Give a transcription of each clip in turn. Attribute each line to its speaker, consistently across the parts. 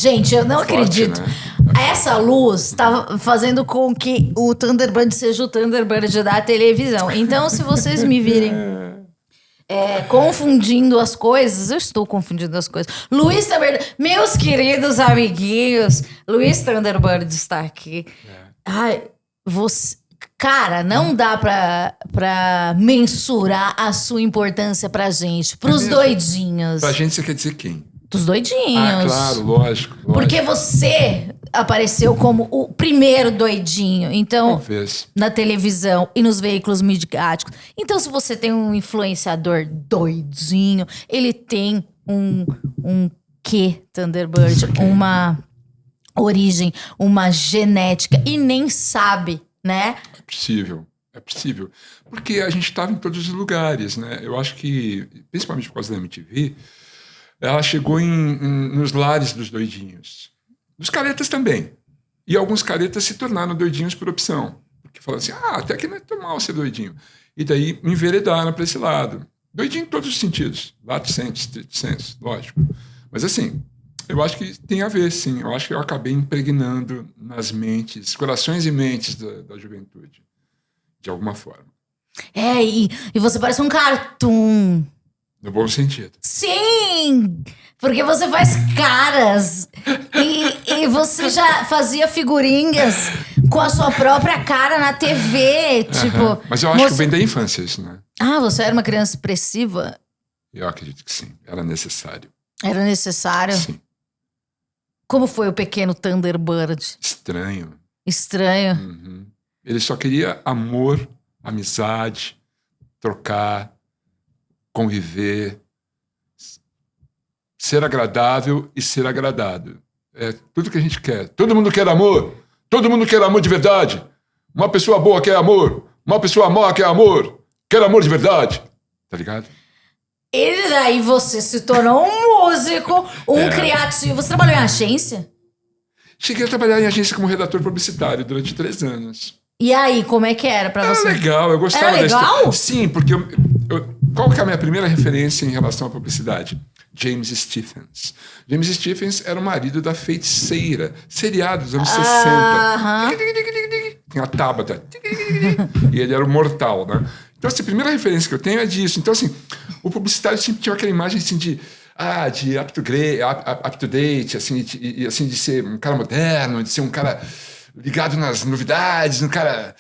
Speaker 1: Gente, eu não
Speaker 2: Forte,
Speaker 1: acredito.
Speaker 2: né?
Speaker 1: Essa luz tá fazendo com que o Thunderbird seja o Thunderbird da televisão. Então, se vocês me virem confundindo as coisas, eu estou confundindo as coisas. Luiz Thunderbird, meus queridos amiguinhos, Luiz Thunderbird está aqui. Ai, você... Cara, não dá pra mensurar a sua importância pra gente, pros doidinhos.
Speaker 2: Pra gente, você quer dizer quem?
Speaker 1: Dos doidinhos.
Speaker 2: Ah, claro, lógico.
Speaker 1: Porque você apareceu como o primeiro doidinho. Então,
Speaker 2: Talvez.
Speaker 1: na televisão e nos veículos midiáticos. Então, se você tem um influenciador doidinho, ele tem um quê, Thunderbird? Uma origem, uma genética. E nem sabe, né?
Speaker 2: É possível. Porque a gente estava em todos os lugares, né? Eu acho que, principalmente por causa da MTV, ela chegou nos lares dos doidinhos. Dos caretas também. E alguns caretas se tornaram doidinhos por opção. Porque falaram assim, até que não é tão mal ser doidinho. E daí me enveredaram para esse lado. Doidinho em todos os sentidos. Lato senso, stricto senso, lógico. Mas assim, eu acho que tem a ver, sim. Eu acho que eu acabei impregnando nas mentes, corações e mentes da juventude. De alguma forma.
Speaker 1: E você parece um cartoon.
Speaker 2: No bom sentido.
Speaker 1: Sim! Porque você faz caras. E você já fazia figurinhas com a sua própria cara na TV. Tipo.
Speaker 2: Mas eu acho que vem da infância isso, né?
Speaker 1: Ah, você era uma criança expressiva?
Speaker 2: Eu acredito que sim. Era necessário.
Speaker 1: Era necessário?
Speaker 2: Sim.
Speaker 1: Como foi o pequeno Thunderbird?
Speaker 2: Estranho.
Speaker 1: Estranho.
Speaker 2: Uhum. Ele só queria amor, amizade, trocar, conviver, ser agradável e ser agradado. É tudo que a gente quer. Todo mundo quer amor. Todo mundo quer amor de verdade. Uma pessoa boa quer amor. Uma pessoa má quer amor. Quer amor de verdade. Tá ligado?
Speaker 1: E daí você se tornou um músico, criativo. Você trabalhou em agência?
Speaker 2: Cheguei a trabalhar em agência como redator publicitário durante 3 anos.
Speaker 1: E aí, como é que era pra você?
Speaker 2: Era legal, eu gostava
Speaker 1: Era legal?
Speaker 2: da história. Sim, porque qual que é a minha primeira referência em relação à publicidade? James Stephens. James Stephens era o marido da feiticeira, seriado dos anos 60. Tinha a Tabata. E ele era o mortal, né? Então, assim, a primeira referência que eu tenho é disso. Então, assim, o publicitário sempre tinha aquela imagem assim de up to date, assim, de ser um cara moderno, de ser um cara ligado nas novidades, um cara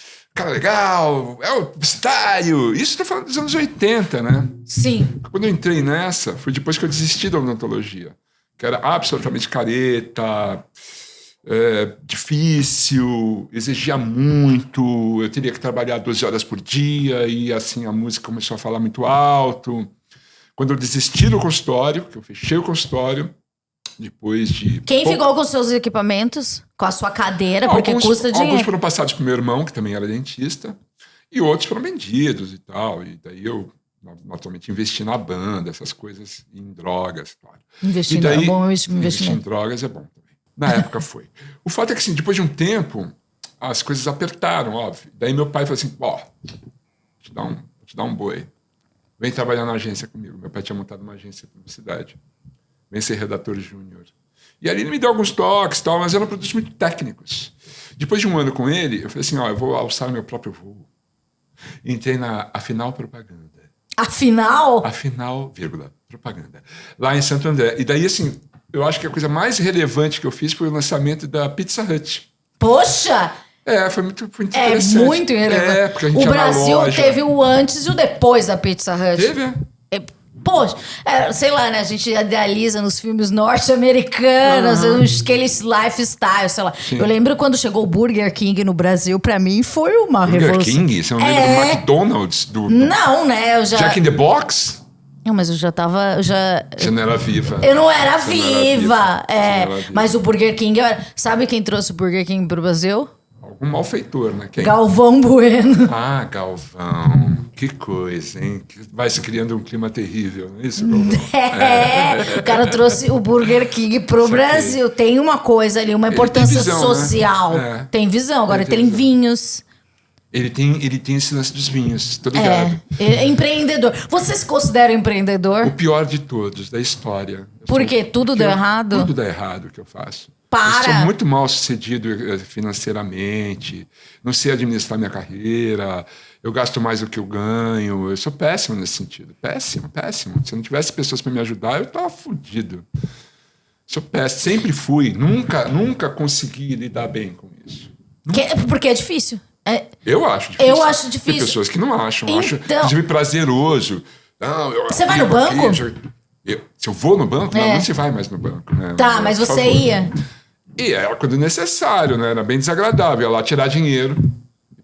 Speaker 2: legal, é o publicitário. Isso estou falando dos anos 80, né?
Speaker 1: Sim.
Speaker 2: Quando eu entrei nessa, foi depois que eu desisti da odontologia, que era absolutamente careta, difícil, exigia muito, eu teria que trabalhar 12 horas por dia e assim a música começou a falar muito alto. Quando eu desisti do consultório, que eu fechei o consultório, depois de...
Speaker 1: Quem ficou com seus equipamentos? Com a sua cadeira? Porque custa dinheiro.
Speaker 2: Alguns foram passados pro meu irmão, que também era dentista, e outros foram vendidos e tal. E daí eu, naturalmente, investi na banda, essas coisas, em drogas, claro.
Speaker 1: Investindo é bom
Speaker 2: investir
Speaker 1: investimento.
Speaker 2: em drogas é bom também. Na época foi. O fato é que, assim, depois de um tempo, as coisas apertaram, óbvio. Daí meu pai falou assim, vou te dar um boi. Vem trabalhar na agência comigo. Meu pai tinha montado uma agência de publicidade. Vem ser redator júnior. E ali ele me deu alguns toques e tal, mas eram produtos muito técnicos. Depois de um ano com ele, eu falei assim, eu vou alçar meu próprio voo. E entrei na Afinal Propaganda.
Speaker 1: Afinal?
Speaker 2: Afinal, vírgula, propaganda. Lá em Santo André. E daí, assim, eu acho que a coisa mais relevante que eu fiz foi o lançamento da Pizza Hut.
Speaker 1: Poxa!
Speaker 2: Foi muito interessante.
Speaker 1: É muito relevante.
Speaker 2: Porque a gente
Speaker 1: o Brasil
Speaker 2: loja.
Speaker 1: teve o antes e o depois da Pizza Hut.
Speaker 2: Teve,
Speaker 1: Poxa, sei lá, né? A gente idealiza nos filmes norte-americanos, aqueles lifestyle, sei lá.
Speaker 2: Sim.
Speaker 1: Eu lembro quando chegou o Burger King no Brasil, pra mim foi uma revolução.
Speaker 2: Burger King? Você não lembra do McDonald's?
Speaker 1: Não, né? Eu já...
Speaker 2: Jack in the Box?
Speaker 1: Não, mas eu já tava...
Speaker 2: Você não era viva.
Speaker 1: Eu não era viva.
Speaker 2: Não era viva.
Speaker 1: Mas o Burger King... Sabe quem trouxe o Burger King pro Brasil?
Speaker 2: Algum malfeitor, né? Quem?
Speaker 1: Galvão Bueno.
Speaker 2: Ah, Galvão. Que coisa, hein? Vai se criando um clima terrível, não é isso, Galvão?
Speaker 1: O cara trouxe o Burger King pro Brasil. Tem uma coisa ali, uma importância
Speaker 2: visão,
Speaker 1: social.
Speaker 2: né?
Speaker 1: Tem visão. Agora tem vinhos.
Speaker 2: Ele tem esse lance dos vinhos, tô ligado.
Speaker 1: É empreendedor. Você se considera empreendedor?
Speaker 2: O pior de todos, da história.
Speaker 1: Por quê? Tudo deu errado?
Speaker 2: Tudo dá errado que eu faço.
Speaker 1: Para!
Speaker 2: Eu sou muito mal sucedido financeiramente, não sei administrar minha carreira, eu gasto mais do que eu ganho, eu sou péssimo nesse sentido. Péssimo. Se eu não tivesse pessoas para me ajudar, eu tava fudido. Sou péssimo, sempre fui, nunca consegui lidar bem com isso.
Speaker 1: Porque é difícil.
Speaker 2: Eu acho difícil.
Speaker 1: Eu acho difícil.
Speaker 2: Tem pessoas que não acham.
Speaker 1: Então,
Speaker 2: acham inclusive prazeroso. Não,
Speaker 1: você vai no banco?
Speaker 2: Se eu vou no banco, não se vai mais no banco. Né?
Speaker 1: Tá, mas você
Speaker 2: favor.
Speaker 1: ia?
Speaker 2: E era quando necessário, né? Era bem desagradável. Ia lá tirar dinheiro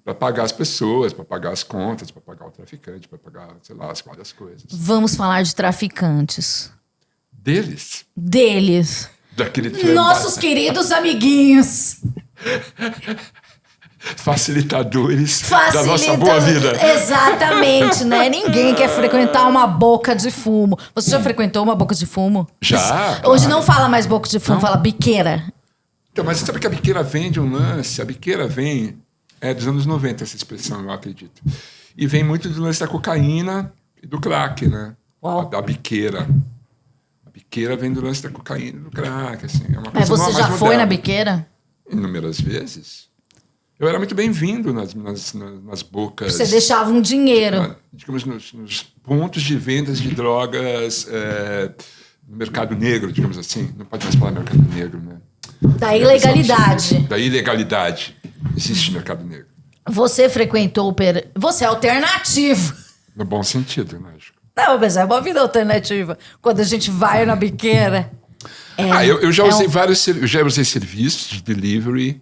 Speaker 2: para pagar as pessoas, para pagar as contas, para pagar o traficante, para pagar, sei lá, várias coisas.
Speaker 1: Vamos falar de traficantes.
Speaker 2: Deles?
Speaker 1: Daquele nossos queridos amiguinhos.
Speaker 2: Facilitadores da nossa boa vida.
Speaker 1: Exatamente, né? Ninguém quer frequentar uma boca de fumo. Você já frequentou uma boca de fumo?
Speaker 2: Já.
Speaker 1: Hoje não fala mais boca de fumo, não. Fala biqueira.
Speaker 2: Então, mas você sabe que a biqueira vem de um lance? A biqueira vem dos anos 90, essa expressão, eu acredito. E vem muito do lance da cocaína e do crack, né? Da biqueira. A biqueira vem do lance da cocaína e do crack, assim. É uma coisa
Speaker 1: você já foi na biqueira?
Speaker 2: Inúmeras vezes. Eu era muito bem-vindo nas bocas.
Speaker 1: Você deixava um dinheiro.
Speaker 2: Digamos, nos pontos de vendas de drogas no mercado negro, digamos assim. Não pode mais falar mercado negro, né?
Speaker 1: Da ilegalidade.
Speaker 2: Da ilegalidade. Existe mercado negro.
Speaker 1: Você frequentou... Você é alternativo.
Speaker 2: No bom sentido, lógico.
Speaker 1: Não, mas é uma vida alternativa. Quando a gente vai na biqueira...
Speaker 2: eu já usei vários... Eu já usei serviços de delivery...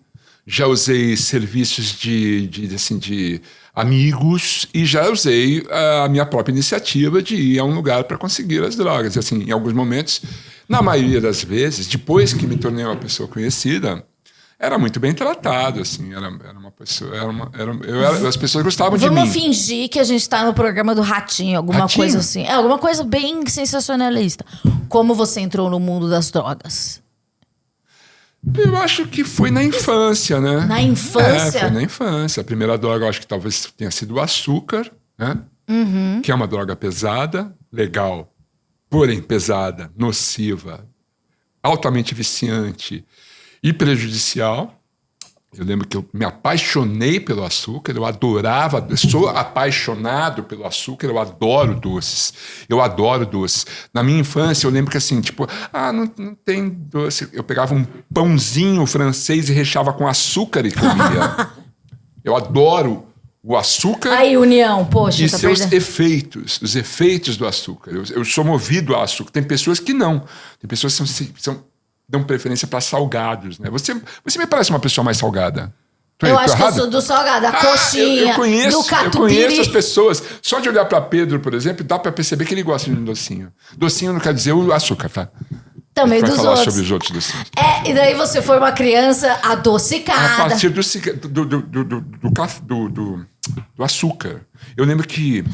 Speaker 2: Já usei serviços de amigos e já usei a minha própria iniciativa de ir a um lugar para conseguir as drogas. Assim, em alguns momentos, na maioria das vezes, depois que me tornei uma pessoa conhecida, era muito bem tratado. Assim, era uma pessoa, as pessoas gostavam de mim.
Speaker 1: Vamos fingir que a gente está no programa do Ratinho, alguma coisa assim. Alguma coisa bem sensacionalista. Como você entrou no mundo das drogas?
Speaker 2: Eu acho que foi na infância, né?
Speaker 1: Na infância?
Speaker 2: Foi na infância. A primeira droga, eu acho que talvez tenha sido o açúcar, né?
Speaker 1: Uhum.
Speaker 2: Que é uma droga pesada, legal, porém pesada, nociva, altamente viciante e prejudicial. Eu lembro que eu me apaixonei pelo açúcar, eu adorava, eu sou apaixonado pelo açúcar, eu adoro doces. Na minha infância, eu lembro que assim, tipo, não tem doce. Eu pegava um pãozinho francês e recheava com açúcar e comia. Eu adoro o açúcar.
Speaker 1: Aí, União, poxa.
Speaker 2: E seus efeitos, os efeitos do açúcar. Eu sou movido a açúcar. Tem pessoas que não. Tem pessoas que dão preferência para salgados, né? Você me parece uma pessoa mais salgada.
Speaker 1: Eu acho que eu sou do salgado, a coxinha, do catupiry.
Speaker 2: Eu conheço as pessoas. Só de olhar para Pedro, por exemplo, dá para perceber que ele gosta de um docinho. Docinho não quer dizer o açúcar, tá?
Speaker 1: Também dos
Speaker 2: falar
Speaker 1: outros.
Speaker 2: Sobre os outros docinhos.
Speaker 1: E daí você foi uma criança adocicada.
Speaker 2: A partir do açúcar. Eu lembro que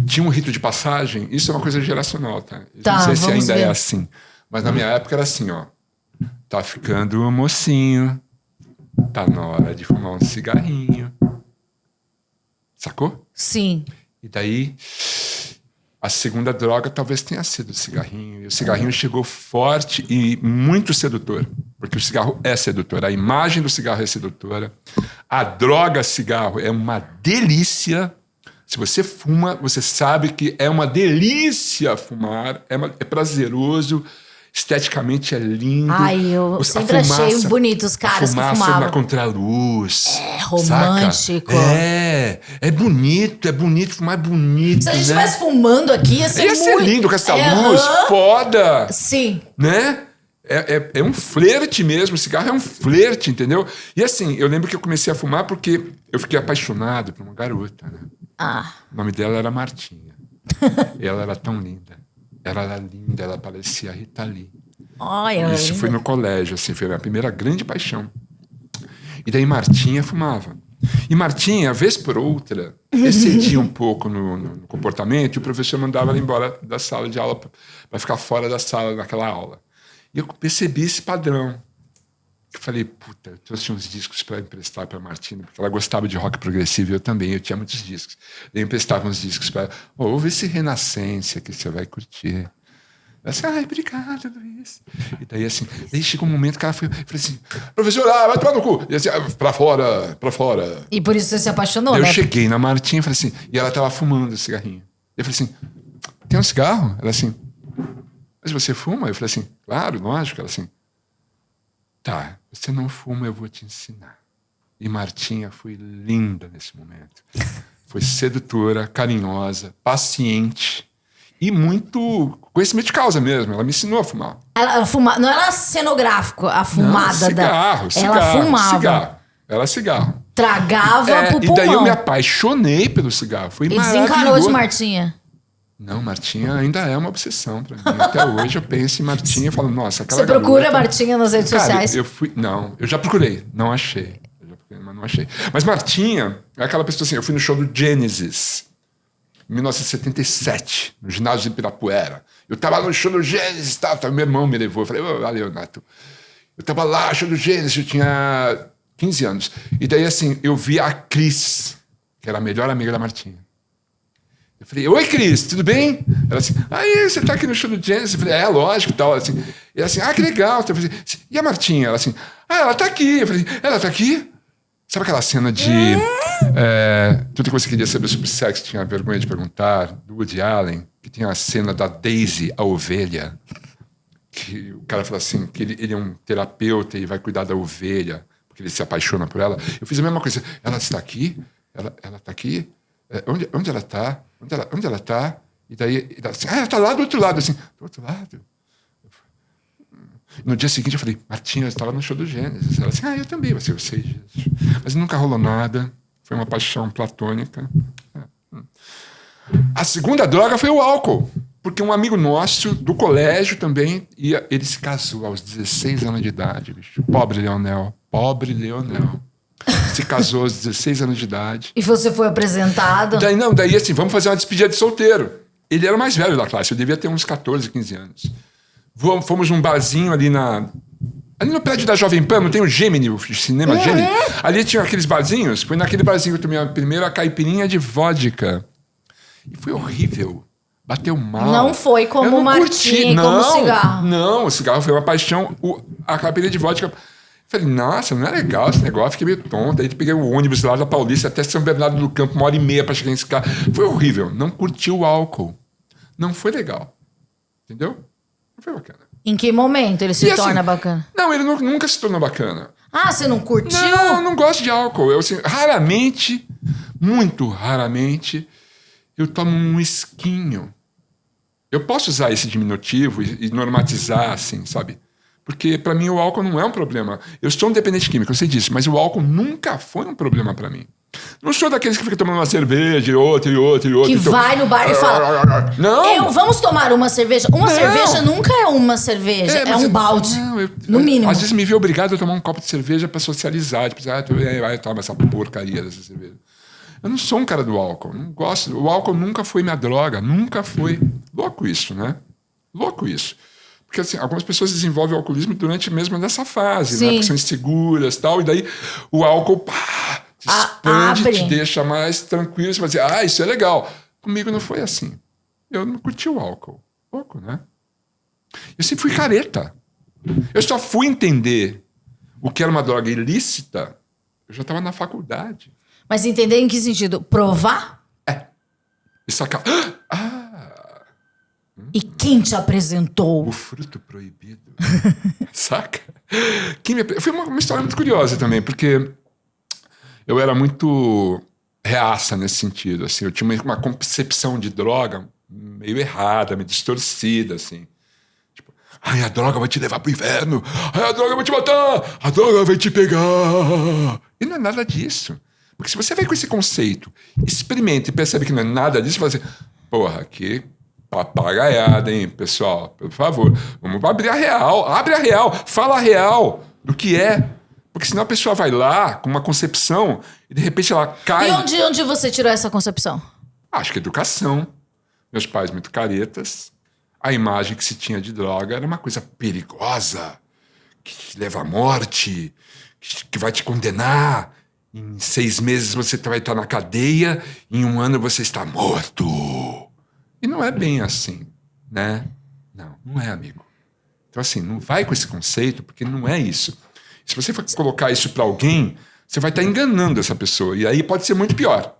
Speaker 2: tinha um rito de passagem. Isso é uma coisa geracional, tá? Não sei se ainda é assim. Mas na minha época era assim, ó. Tá ficando mocinho. Tá na hora de fumar um cigarrinho. Sacou?
Speaker 1: Sim.
Speaker 2: E daí, a segunda droga talvez tenha sido o cigarrinho. E o cigarrinho chegou forte e muito sedutor. Porque o cigarro é sedutor. A imagem do cigarro é sedutora. A droga cigarro é uma delícia. Se você fuma, você sabe que é uma delícia fumar. É prazeroso. Esteticamente é lindo.
Speaker 1: Eu sempre achei bonito os caras que fumavam.
Speaker 2: Na contraluz.
Speaker 1: Romântico.
Speaker 2: Saca? É bonito, fumar é bonito.
Speaker 1: Se a gente estivesse fumando aqui, ia ser
Speaker 2: lindo com essa luz, foda.
Speaker 1: Sim.
Speaker 2: Né? É um flerte mesmo, o cigarro é um flerte, entendeu? E assim, eu lembro que eu comecei a fumar porque eu fiquei apaixonado por uma garota, né? O nome dela era Martinha. E ela era tão linda. Ela era linda, ela parecia a Rita Lee. Isso foi no colégio, assim, foi a minha primeira grande paixão. E daí Martinha fumava. E Martinha, vez por outra, excedia um pouco no comportamento e o professor mandava ela embora da sala de aula para ficar fora da sala naquela aula. E eu percebi esse padrão. Eu falei, puta, eu trouxe uns discos para emprestar para Martina, porque ela gostava de rock progressivo e eu também, eu tinha muitos discos. Eu emprestava uns discos para ela. Ouve esse Renascença que você vai curtir. Ela assim, ai, obrigado, Luiz. E daí, assim, daí chegou um momento que ela falou assim, professor, vai tomar no cu. E assim, pra fora.
Speaker 1: E por isso você se apaixonou,
Speaker 2: Daí
Speaker 1: né?
Speaker 2: eu cheguei na Martinha e falei assim, e ela tava fumando cigarrinho. Eu falei assim, tem um cigarro? Ela assim, mas você fuma? Eu falei assim, claro, lógico. Ela assim, tá, você não fuma, eu vou te ensinar. E Martinha foi linda nesse momento. Foi sedutora, carinhosa, paciente e muito conhecimento de causa mesmo. Ela me ensinou a fumar.
Speaker 1: Ela fumava, não era cenográfico, a fumada
Speaker 2: não, cigarro,
Speaker 1: da. Ela fumava.
Speaker 2: Cigarro. Era cigarro.
Speaker 1: Tragava pro pulmão.
Speaker 2: E daí eu me apaixonei pelo cigarro. Foi maravilhoso.
Speaker 1: Desencanou de Martinha.
Speaker 2: Não, Martinha ainda é uma obsessão pra mim. Até hoje eu penso em Martinha e falo, nossa, aquela
Speaker 1: Você procura
Speaker 2: garota...
Speaker 1: Martinha nas redes sociais?
Speaker 2: Eu já procurei, não achei. Mas não achei. Mas Martinha é aquela pessoa assim, eu fui no show do Genesis, em 1977, no ginásio de Ibirapuera. Eu tava no show do Genesis, meu irmão me levou. Eu falei, valeu, Nato. Eu tava lá, show do Genesis, eu tinha 15 anos. E daí, assim, eu vi a Cris, que era a melhor amiga da Martinha. Eu falei, oi, Cris, tudo bem? Ela assim, você tá aqui no show do Genesis? Eu falei, lógico e tal. Assim, e ela assim, que legal. Eu falei, e a Martinha? Ela assim, ela tá aqui. Eu falei, ela tá aqui? Sabe aquela cena de tudo que você queria saber sobre sexo, tinha vergonha de perguntar, do Woody Allen, que tem a cena da Daisy, a ovelha, que o cara fala assim, que ele é um terapeuta e vai cuidar da ovelha, porque ele se apaixona por ela. Eu fiz a mesma coisa. Ela está aqui? Ela tá aqui? Onde ela tá? Onde ela tá? E daí, assim, ela tá lá do outro lado, assim, do outro lado? No dia seguinte eu falei, Martinha, eu estava no show do Gênesis. Ela assim, eu também, eu sei disso. Mas nunca rolou nada, foi uma paixão platônica. A segunda droga foi o álcool, porque um amigo nosso do colégio também, ele se casou aos 16 anos de idade, bicho. Pobre Leonel. Se casou aos 16 anos de idade.
Speaker 1: E você foi apresentado?
Speaker 2: Daí assim, vamos fazer uma despedida de solteiro. Ele era o mais velho da classe, eu devia ter uns 14, 15 anos. Fomos num barzinho ali no prédio da Jovem Pan, não tem o Gemini, o cinema Gemini? Ali tinha aqueles barzinhos, foi naquele barzinho que eu tomei a primeira caipirinha de vodka. E foi horrível. Bateu mal.
Speaker 1: Não foi como o Martinha, como cigarro.
Speaker 2: Não, o cigarro foi uma paixão. A caipirinha de vodka... Falei, nossa, não é legal esse negócio, fiquei meio tonto. Aí peguei o ônibus lá da Paulista até São Bernardo do Campo, 1h30 para chegar nesse carro. Foi horrível. Não curti o álcool. Não foi legal. Entendeu? Não foi bacana.
Speaker 1: Em que momento ele se torna bacana?
Speaker 2: Não, ele nunca se tornou bacana.
Speaker 1: Você não curtiu?
Speaker 2: Não gosto de álcool. Eu, assim, raramente, muito raramente, eu tomo um esquinho. Eu posso usar esse diminutivo e normatizar, assim, sabe? Porque, para mim, o álcool não é um problema. Eu sou um dependente químico, eu sei disso, mas o álcool nunca foi um problema para mim. Não sou daqueles que ficam tomando uma cerveja e outra.
Speaker 1: Que então... vai no bar e fala...
Speaker 2: Não!
Speaker 1: Vamos tomar uma cerveja? Cerveja nunca é uma cerveja, é um balde. No mínimo.
Speaker 2: Às vezes me vi obrigado a tomar um copo de cerveja para socializar. Tipo, vai tomar essa porcaria dessa cerveja. Eu não sou um cara do álcool, não gosto. O álcool nunca foi minha droga, nunca foi. Louco isso, né? Louco isso. Porque assim, algumas pessoas desenvolvem o alcoolismo durante mesmo nessa fase, né? Porque são inseguras e tal, e daí o álcool se expande, te deixa mais tranquilo, você vai dizer, isso é legal. Comigo não foi assim. Eu não curti o álcool. Louco, né? Eu sempre fui careta. Eu só fui entender o que era uma droga ilícita, eu já estava na faculdade.
Speaker 1: Mas entender em que sentido? Provar?
Speaker 2: E sacar.
Speaker 1: E quem te apresentou?
Speaker 2: O fruto proibido. Saca? Foi uma história muito curiosa também, porque eu era muito reaça nesse sentido. Assim, eu tinha uma concepção de droga meio errada, meio distorcida. Assim. Tipo, a droga vai te levar pro inferno. A droga vai te matar. A droga vai te pegar. E não é nada disso. Porque se você vem com esse conceito, experimenta e percebe que não é nada disso, você fala assim, porra, que papagaiada, hein, pessoal? Por favor, vamos abrir a real. Abre a real, fala a real do que é. Porque senão a pessoa vai lá com uma concepção e de repente ela cai...
Speaker 1: E onde você tirou essa concepção?
Speaker 2: Acho que educação. Meus pais muito caretas. A imagem que se tinha de droga era uma coisa perigosa. que te leva à morte, que vai te condenar. Em 6 meses você vai estar na cadeia, em 1 ano você está morto. E não é bem assim, né? Não é, amigo. Então, assim, não vai com esse conceito, porque não é isso. Se você for colocar isso para alguém, você vai estar enganando essa pessoa. E aí pode ser muito pior.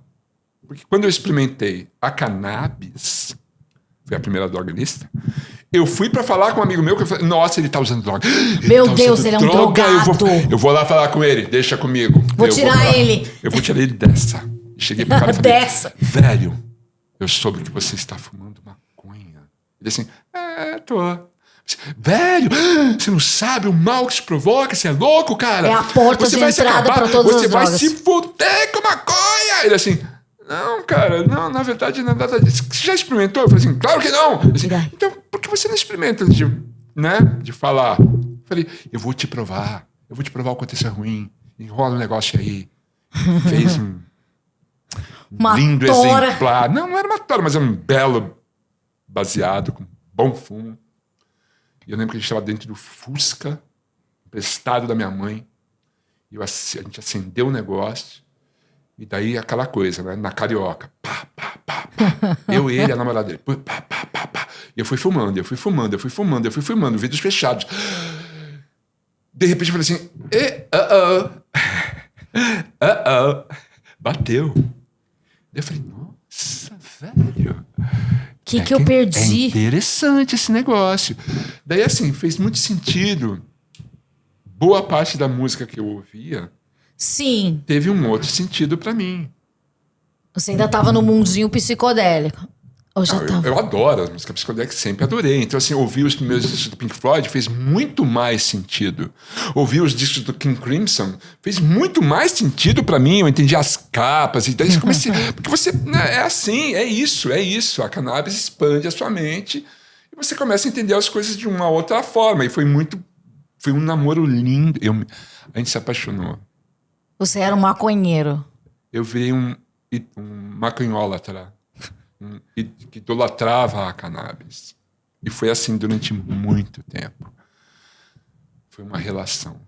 Speaker 2: Porque quando eu experimentei a cannabis, foi a primeira droga lista, eu fui para falar com um amigo meu que eu falei, nossa, ele tá usando droga.
Speaker 1: Meu Deus, ele é um drogado.
Speaker 2: Eu vou lá falar com ele, deixa comigo.
Speaker 1: Vou tirar ele.
Speaker 2: Eu vou tirar ele dessa. Cheguei pro cara e falei,
Speaker 1: Dessa.
Speaker 2: velho, eu soube que você está fumando maconha. Ele assim, tô. Velho, você não sabe o mal que te provoca, você é louco, cara.
Speaker 1: É a porta de entrada para todas as drogas.
Speaker 2: Você vai se fuder com maconha. Ele assim, não, cara, não, na verdade não é nada disso. Você já experimentou? Eu falei assim, claro que não. Assim, então, por que você não experimenta de falar? Eu falei, eu vou te provar o quanto isso é ruim. Enrola um negócio aí. Fez um lindo exemplar. Não era uma tora, mas era um belo baseado com bom fumo. E eu lembro que a gente estava dentro do Fusca, emprestado da minha mãe. E a gente acendeu o negócio. E daí aquela coisa, né? Na carioca. Pá, pá, pá, pá. Eu, ele, a namorada dele. Pá, pá, pá, pá. E eu fui fumando, vidros fechados. De repente eu falei assim... Bateu. Eu falei, nossa, velho...
Speaker 1: Que eu perdi?
Speaker 2: É interessante esse negócio. Daí, assim, fez muito sentido. Boa parte da música que eu ouvia...
Speaker 1: Sim.
Speaker 2: Teve um outro sentido pra mim.
Speaker 1: Você ainda tava no mundinho psicodélico.
Speaker 2: Eu adoro as músicas psicodélicas, sempre adorei. Então, assim, ouvir os primeiros discos do Pink Floyd fez muito mais sentido. Ouvir os discos do King Crimson fez muito mais sentido pra mim. Eu entendi as capas. E daí eu comecei... Porque você... Né, é assim, é isso. A cannabis expande a sua mente e você começa a entender as coisas de uma outra forma. E foi um namoro lindo. A gente se apaixonou.
Speaker 1: Você era um maconheiro.
Speaker 2: Eu virei um maconhólatra. Que idolatrava a cannabis. E foi assim durante muito tempo. Foi uma relação.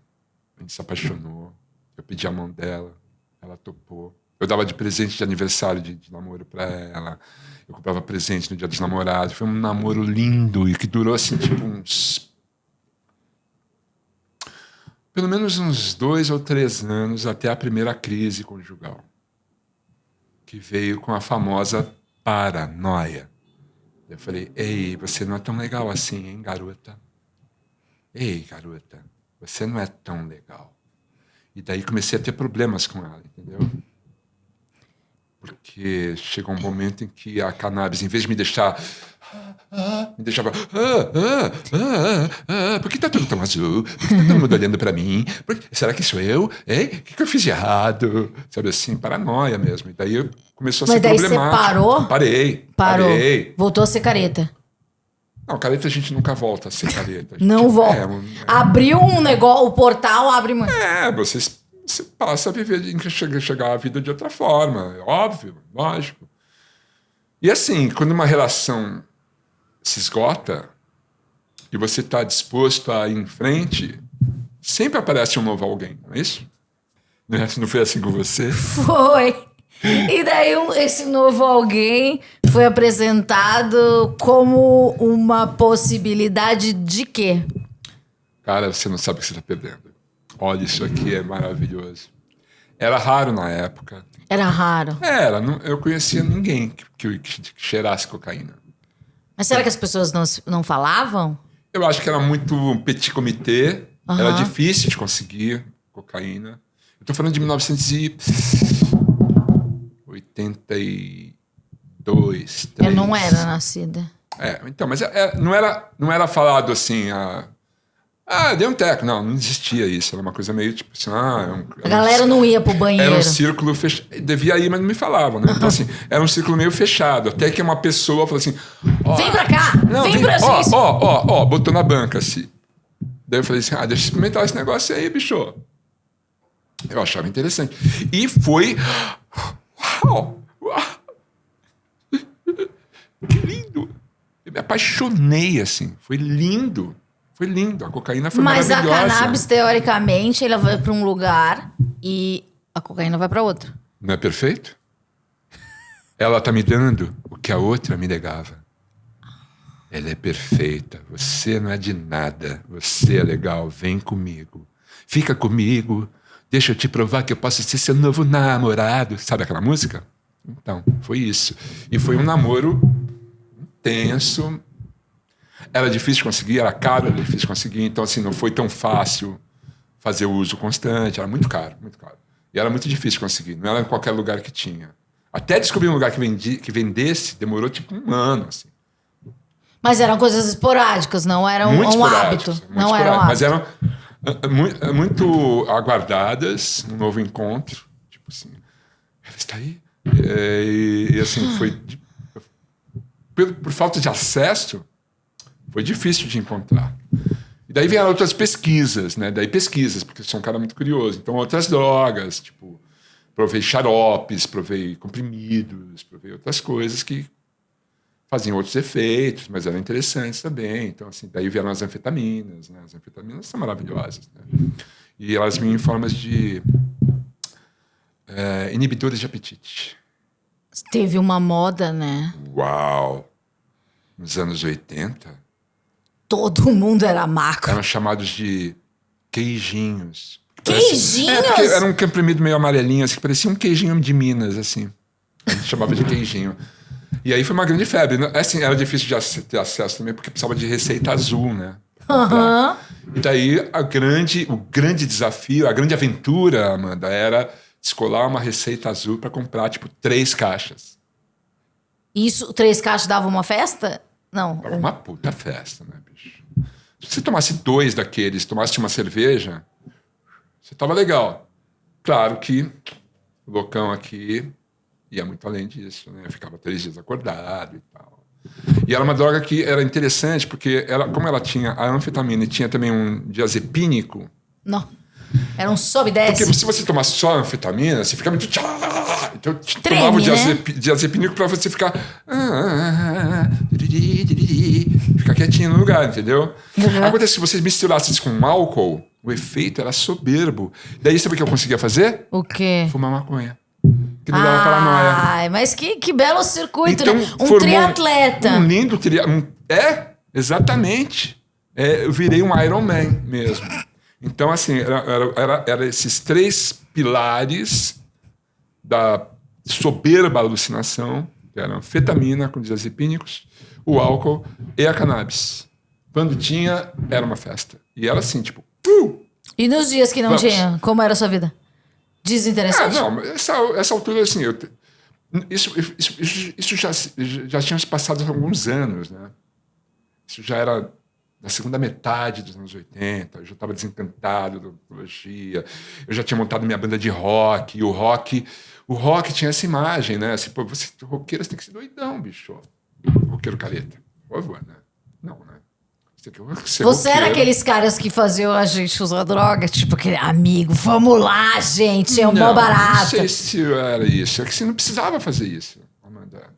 Speaker 2: A gente se apaixonou. Eu pedi a mão dela. Ela topou. Eu dava de presente de aniversário de namoro pra ela. Eu comprava presente no dia dos namorados. Foi um namoro lindo e que durou assim, tipo pelo menos uns 2 ou 3 anos até a primeira crise conjugal. Que veio com a famosa paranoia. Eu falei, ei, você não é tão legal assim, hein, garota? Ei, garota, você não é tão legal. E daí comecei a ter problemas com ela, entendeu? Porque chegou um momento em que a cannabis, em vez de me deixar... me deixava... por que tá tudo tão azul? Por que tá todo mundo olhando pra mim? Será que sou eu? Hein? O que eu fiz de errado? Sabe assim, paranoia mesmo. E daí começou a ser problemático.
Speaker 1: Mas daí você parou?
Speaker 2: Parei.
Speaker 1: Voltou a ser careta.
Speaker 2: Não, careta a gente nunca volta a ser careta.
Speaker 1: Não volta. Abriu um negócio, o portal abre...
Speaker 2: Você passa a viver, chegar à vida de outra forma. Óbvio, lógico. E assim, quando uma relação se esgota e você está disposto a ir em frente, sempre aparece um novo alguém, não é isso? Não foi assim com você?
Speaker 1: Foi. E daí esse novo alguém foi apresentado como uma possibilidade de quê?
Speaker 2: Cara, você não sabe o que você está perdendo. Olha, isso aqui é maravilhoso. Era raro na época.
Speaker 1: Era raro.
Speaker 2: Eu conhecia ninguém que cheirasse cocaína.
Speaker 1: Mas será que as pessoas não falavam?
Speaker 2: Eu acho que era muito petit comité. Uhum. Era difícil de conseguir cocaína. Eu tô falando de 1982, 3.
Speaker 1: Eu não era nascida.
Speaker 2: Então, mas não era falado assim... deu um teco. Não existia isso. Era uma coisa meio tipo assim...
Speaker 1: a galera não ia pro banheiro.
Speaker 2: Era um círculo fechado. Devia ir, mas não me falavam, né? Então, assim, era um círculo meio fechado. Até que uma pessoa falou assim...
Speaker 1: vem pra cá! Vem pra gente!
Speaker 2: Botou na banca, assim. Daí eu falei assim... deixa eu experimentar esse negócio aí, bicho. Eu achava interessante. E foi... Uau! Que lindo! Eu me apaixonei, assim. Foi lindo. Foi lindo, a cocaína foi
Speaker 1: Mas a
Speaker 2: maravilhosa.
Speaker 1: cannabis, teoricamente, ela vai pra um lugar e a cocaína vai pra outro.
Speaker 2: Não é perfeito? Ela tá me dando o que a outra me negava. Ela é perfeita, você não é de nada, você é legal, vem comigo. Fica comigo, deixa eu te provar que eu posso ser seu novo namorado. Sabe aquela música? Então, foi isso. E foi um namoro intenso. Era difícil de conseguir, era caro, era difícil de conseguir. Então, assim, não foi tão fácil fazer o uso constante. Era muito caro, muito caro. E era muito difícil de conseguir. Não era em qualquer lugar que tinha. Até descobrir um lugar que vendesse, demorou tipo um ano, assim.
Speaker 1: Mas eram coisas esporádicas, não era um hábito. Não era um hábito.
Speaker 2: Mas eram muito aguardadas, um novo encontro. Tipo assim, ela está aí? E assim, foi... Por falta de acesso, foi difícil de encontrar. E daí vieram outras pesquisas, né? Daí pesquisas, porque eu sou um cara muito curioso. Então, outras drogas, tipo... Provei xaropes, provei comprimidos, provei outras coisas que faziam outros efeitos, mas eram interessantes também. Então, assim, daí vieram as anfetaminas, né? As anfetaminas são maravilhosas, né? E elas vinham em formas de inibidores de apetite.
Speaker 1: Teve uma moda, né?
Speaker 2: Uau! Nos anos 80...
Speaker 1: Todo mundo era macro.
Speaker 2: Eram chamados de queijinhos.
Speaker 1: Queijinhos?
Speaker 2: Porque era um comprimido meio amarelinho, assim, que parecia um queijinho de Minas, assim. A gente chamava de queijinho. E aí foi uma grande febre. Assim, era difícil de ter acesso também, porque precisava de receita azul, né?
Speaker 1: Aham.
Speaker 2: E daí o grande desafio, a grande aventura, Amanda, era descolar uma receita azul para comprar, tipo, 3 caixas.
Speaker 1: Isso, 3 caixas dava uma festa? Não.
Speaker 2: Era uma puta festa, né, bicho? Se você tomasse 2 daqueles, tomasse uma cerveja, você tava legal. Claro que o loucão aqui ia muito além disso, né? Eu ficava 3 dias acordado e tal. E era uma droga que era interessante, porque como ela tinha a anfetamina e tinha também um diazepínico.
Speaker 1: Não. Era um sobe e desce.
Speaker 2: Porque se você tomasse só a anfetamina, você fica muito... Então
Speaker 1: Treme,
Speaker 2: tomava o
Speaker 1: né?
Speaker 2: diazepínico para você ficar... Ficar quietinho no lugar, entendeu? Agora, se você misturasse isso com álcool, o efeito era soberbo. Daí, sabe o que eu conseguia fazer?
Speaker 1: O quê?
Speaker 2: Fumar maconha. Que me dava paranoia.
Speaker 1: Ai, mas que belo circuito,
Speaker 2: Então,
Speaker 1: né? Um
Speaker 2: formou
Speaker 1: triatleta.
Speaker 2: Um lindo triatleta. Exatamente. Eu virei um Iron Man mesmo. Então, assim, era esses 3 pilares da soberba alucinação, que eram anfetamina com diazepínicos, o álcool e a cannabis. Quando tinha, era uma festa. E era assim, tipo...
Speaker 1: E nos dias que não
Speaker 2: Vamos.
Speaker 1: tinha, como era a sua vida? Desinteressante?
Speaker 2: Não, essa altura, assim, isso já tinha se passado há alguns anos, né? Isso já era na segunda metade dos anos 80, eu já estava desencantado da odontologia, eu já tinha montado minha banda de rock, e o rock tinha essa imagem, né? Assim, pô, roqueiro, você tem que ser doidão, bicho. Roqueiro careta. Por favor, né? Não, né?
Speaker 1: Você era aqueles caras que faziam a gente usar droga, tipo aquele amigo, vamos lá, gente, é um mó barato.
Speaker 2: Não sei se era isso. É que você não precisava fazer isso, Amanda.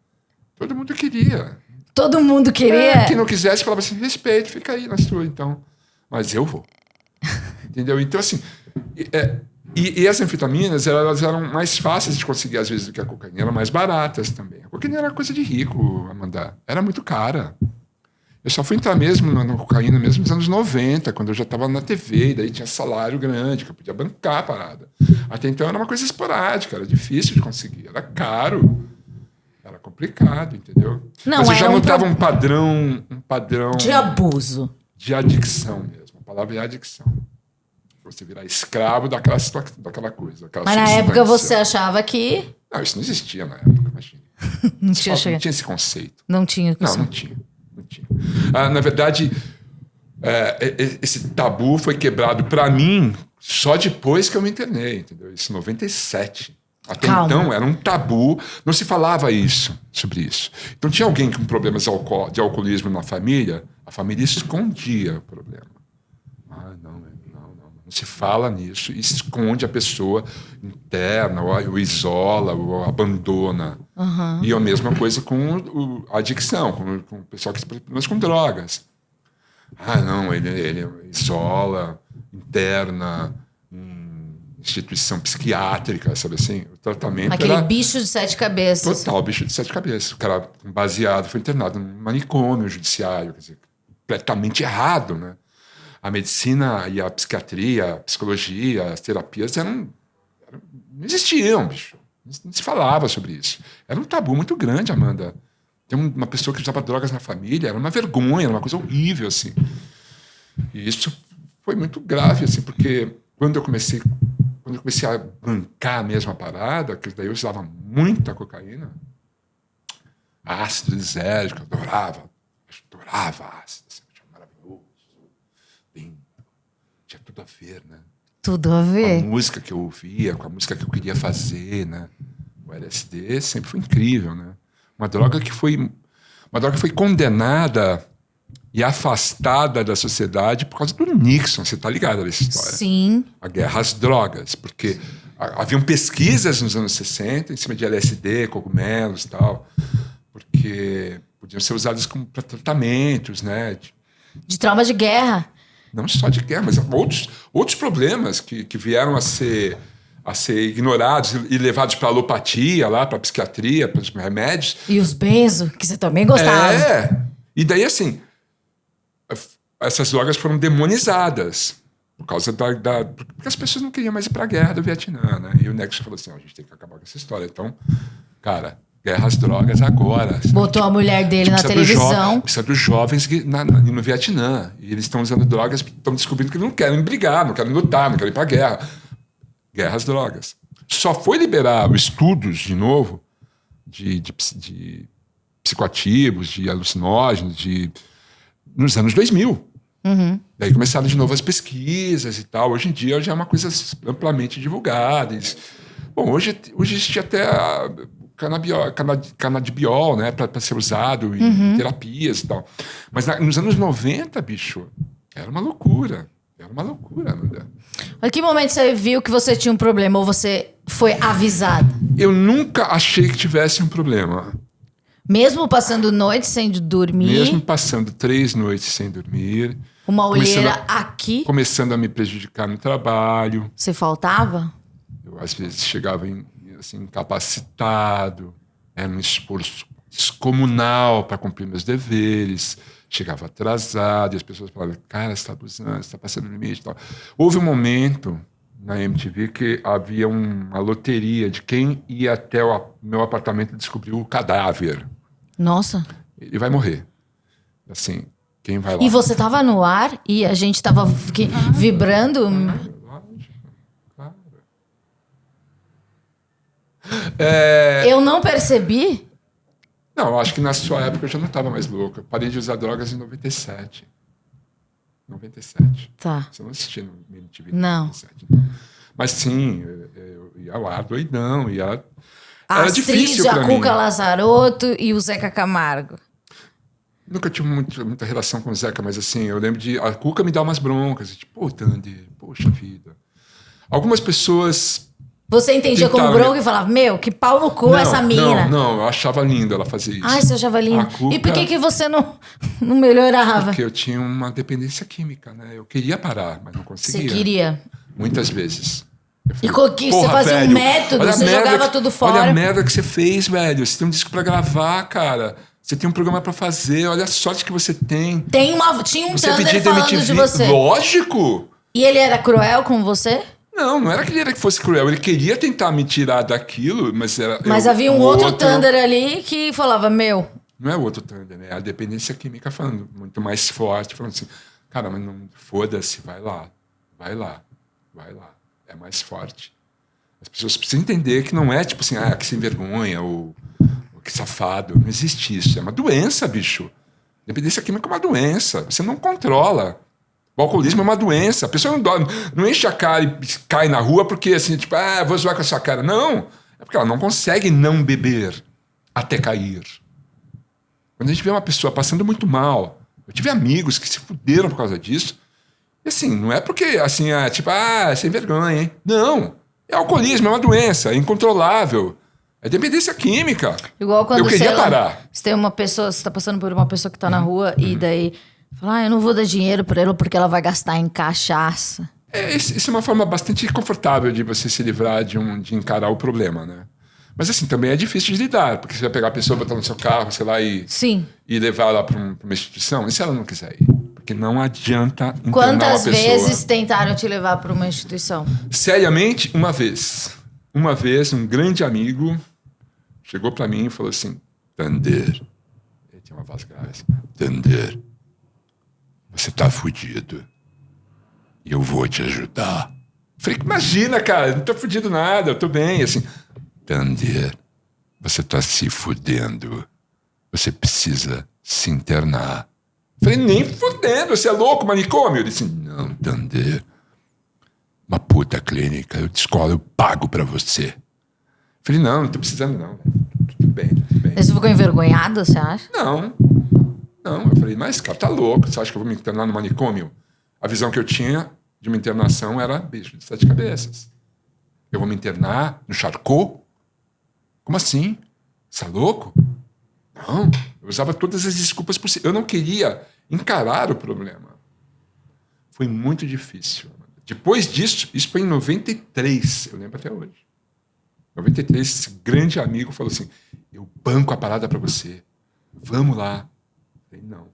Speaker 2: Todo mundo queria.
Speaker 1: Todo mundo queria.
Speaker 2: Quem não quisesse falava assim, respeito, fica aí na sua, então. Mas eu vou. Entendeu? Então, assim... E as anfetaminas, elas eram mais fáceis de conseguir, às vezes, do que a cocaína. Eram mais baratas também. A cocaína era coisa de rico, Amanda. Era muito cara. Eu só fui entrar mesmo na cocaína mesmo nos anos 90, quando eu já estava na TV, e daí tinha salário grande, que eu podia bancar a parada. Até então era uma coisa esporádica, era difícil de conseguir, era caro, era complicado, entendeu?
Speaker 1: Não,
Speaker 2: mas eu já
Speaker 1: era
Speaker 2: notava um padrão
Speaker 1: de abuso.
Speaker 2: de adicção mesmo. A palavra é adicção. Você virar escravo daquela coisa.
Speaker 1: Mas na época você achava que...
Speaker 2: Não, isso não existia na época, imagina.
Speaker 1: Não tinha
Speaker 2: esse conceito.
Speaker 1: Não tinha.
Speaker 2: Não tinha. Na verdade, esse tabu foi quebrado para mim só depois que eu me internei, entendeu? Isso em 97. Até então era um tabu, não se falava sobre isso. Então tinha alguém com problemas de alcoolismo na família, a família escondia o problema. Não se fala nisso, esconde a pessoa interna, ou isola, ou abandona.
Speaker 1: Uhum.
Speaker 2: E a mesma coisa com a adicção, com o pessoal que se problemas com drogas. Não, ele isola, interna, em instituição psiquiátrica, sabe assim? O tratamento
Speaker 1: Aquele bicho de 7 cabeças.
Speaker 2: total bicho de 7 cabeças. O cara baseado foi internado num manicômio judiciário, quer dizer, completamente errado, né? A medicina e a psiquiatria, a psicologia, as terapias não existiam, bicho. Não se falava sobre isso. Era um tabu muito grande, Amanda. Tem uma pessoa que usava drogas na família, era uma vergonha, era uma coisa horrível, assim. E isso foi muito grave, assim, porque quando eu comecei a bancar mesmo a parada, que daí eu usava muita cocaína, ácido lisérgico, adorava ácido, assim, maravilhoso, lindo, tinha tudo a ver, né?
Speaker 1: Tudo a ver.
Speaker 2: Com a música que eu ouvia, com a música que eu queria fazer, né? O LSD sempre foi incrível, né? Uma droga que foi condenada e afastada da sociedade por causa do Nixon. Você tá ligado nessa história?
Speaker 1: Sim.
Speaker 2: A guerra às drogas, porque haviam pesquisas nos anos 60 em cima de LSD, cogumelos e tal, porque podiam ser usados para tratamentos, né?
Speaker 1: De trauma de guerra.
Speaker 2: Não só de guerra, mas outros problemas que vieram a ser ignorados e levados para a alopatia, lá, para a psiquiatria, para os remédios.
Speaker 1: E os benzo, que você também gostava.
Speaker 2: E daí, assim, essas drogas foram demonizadas por causa porque as pessoas não queriam mais ir para a guerra do Vietnã, né? E o Nixon falou assim, a gente tem que acabar com essa história. Então, cara, guerra às drogas agora.
Speaker 1: Botou a mulher dele na televisão.
Speaker 2: Precisa dos jovens no Vietnã. E eles estão usando drogas, estão descobrindo que não querem brigar, não querem lutar, não querem ir para a guerra. Guerra às drogas. Só foi liberado estudos, de novo, de psicoativos, de alucinógenos, nos anos 2000.
Speaker 1: Uhum.
Speaker 2: Daí começaram de novo as pesquisas e tal. Hoje em dia já é uma coisa amplamente divulgada. Bom, hoje existe até canabidiol, né, para ser usado em terapias e tal. Mas nos anos 90, bicho, era uma loucura. Era uma loucura, meu Deus.
Speaker 1: Mas que momento você viu que você tinha um problema ou você foi avisado?
Speaker 2: Eu nunca achei que tivesse um problema.
Speaker 1: Mesmo passando noites sem dormir?
Speaker 2: Mesmo passando 3 noites sem dormir.
Speaker 1: Uma olheira aqui?
Speaker 2: Começando a me prejudicar no trabalho.
Speaker 1: Você faltava?
Speaker 2: Eu, às vezes, chegava assim, incapacitado. Era um esforço descomunal para cumprir meus deveres. Chegava atrasado e as pessoas falavam, cara, você está abusando, você está passando o limite e tal. Houve um momento na MTV que havia uma loteria de quem ia até o meu apartamento e descobriu o cadáver.
Speaker 1: Nossa.
Speaker 2: Ele vai morrer. Assim, quem vai lá?
Speaker 1: E você estava no ar e a gente estava vibrando?
Speaker 2: Claro.
Speaker 1: Eu não percebi.
Speaker 2: Não, eu acho que na sua época eu já não estava mais louco. Eu parei de usar drogas em 97. 97.
Speaker 1: Tá.
Speaker 2: Você não assistia no MTV?
Speaker 1: Não.
Speaker 2: 97, não. Mas sim, eu ia lá doidão. Era difícil para mim.
Speaker 1: A Cuca Lazarotto e o Zeca Camargo.
Speaker 2: Nunca tive muita relação com o Zeca, mas assim, eu lembro de... A Cuca me dá umas broncas. Tipo, pô, Tandy, poxa vida. Algumas pessoas...
Speaker 1: Você entendia como bronca e falava, meu, que pau no cu essa mina.
Speaker 2: Não, eu achava lindo ela fazer isso.
Speaker 1: Ai, você achava lindo.
Speaker 2: Cuca,
Speaker 1: e por que você não melhorava?
Speaker 2: Porque eu tinha uma dependência química, né? Eu queria parar, mas não conseguia.
Speaker 1: Você queria?
Speaker 2: Muitas vezes.
Speaker 1: Falei, e você fazia um método, você jogava tudo fora.
Speaker 2: Olha a merda que você fez, velho. Você tem um disco pra gravar, cara. Você tem um programa pra fazer. Olha a sorte que você tem.
Speaker 1: Tinha um Thunder falando de você.
Speaker 2: Lógico!
Speaker 1: E ele era cruel com você?
Speaker 2: Não era que ele fosse cruel. Ele queria tentar me tirar daquilo, mas era...
Speaker 1: Mas havia um outro Thunder ali que falava, meu...
Speaker 2: Não é o outro Thunder, né? É a dependência química falando muito mais forte. Falando assim, cara, mas não foda-se, vai lá. É mais forte. As pessoas precisam entender que não é tipo assim, que sem vergonha ou que safado. Não existe isso. É uma doença, bicho. Dependência química é uma doença. Você não controla. O alcoolismo é uma doença. A pessoa não enche a cara e cai na rua porque, assim, tipo, vou zoar com a sua cara. Não. É porque ela não consegue não beber até cair. Quando a gente vê uma pessoa passando muito mal, eu tive amigos que se fuderam por causa disso. E, assim, não é porque, assim, é sem vergonha, hein? Não. É alcoolismo, é uma doença, é incontrolável. É dependência química.
Speaker 1: Igual quando
Speaker 2: eu queria parar.
Speaker 1: Você tem uma pessoa, você tá passando por uma pessoa que tá na rua e daí... Falar, eu não vou dar dinheiro pra ela porque ela vai gastar em cachaça.
Speaker 2: Isso é uma forma bastante confortável de você se livrar de encarar o problema, né? Mas assim, também é difícil de lidar, porque você vai pegar a pessoa, botar no seu carro, sei lá, e levar ela para uma instituição, e se ela não quiser ir? Porque não adianta internar
Speaker 1: Quantas
Speaker 2: uma pessoa.
Speaker 1: vezes tentaram te levar para uma instituição?
Speaker 2: Seriamente, uma vez. Uma vez, um grande amigo chegou para mim e falou assim, Thunder, ele tinha uma voz grave assim, Thunder, você tá fudido. E eu vou te ajudar. Falei, imagina, cara, não tô fudido nada, eu tô bem, assim. Thunder, você tá se fudendo. Você precisa se internar. Falei, nem fudendo, você é louco, manicômio? Ele disse, não, Thunder, uma puta clínica, eu te escolo, eu pago pra você. Falei, não tô precisando não. Tudo bem, tudo bem.
Speaker 1: Você ficou envergonhado, você acha?
Speaker 2: Não, eu falei, mas cara, tá louco, você acha que eu vou me internar no manicômio? A visão que eu tinha de uma internação era bicho de 7 cabeças. Eu vou me internar no Charcot? Como assim? Você é louco? Não, eu usava todas as desculpas possíveis. Eu não queria encarar o problema. Foi muito difícil. Depois disso, isso foi em 93, eu lembro até hoje. Em 93, esse grande amigo falou assim, eu banco a parada pra você. Vamos lá. Eu falei, não.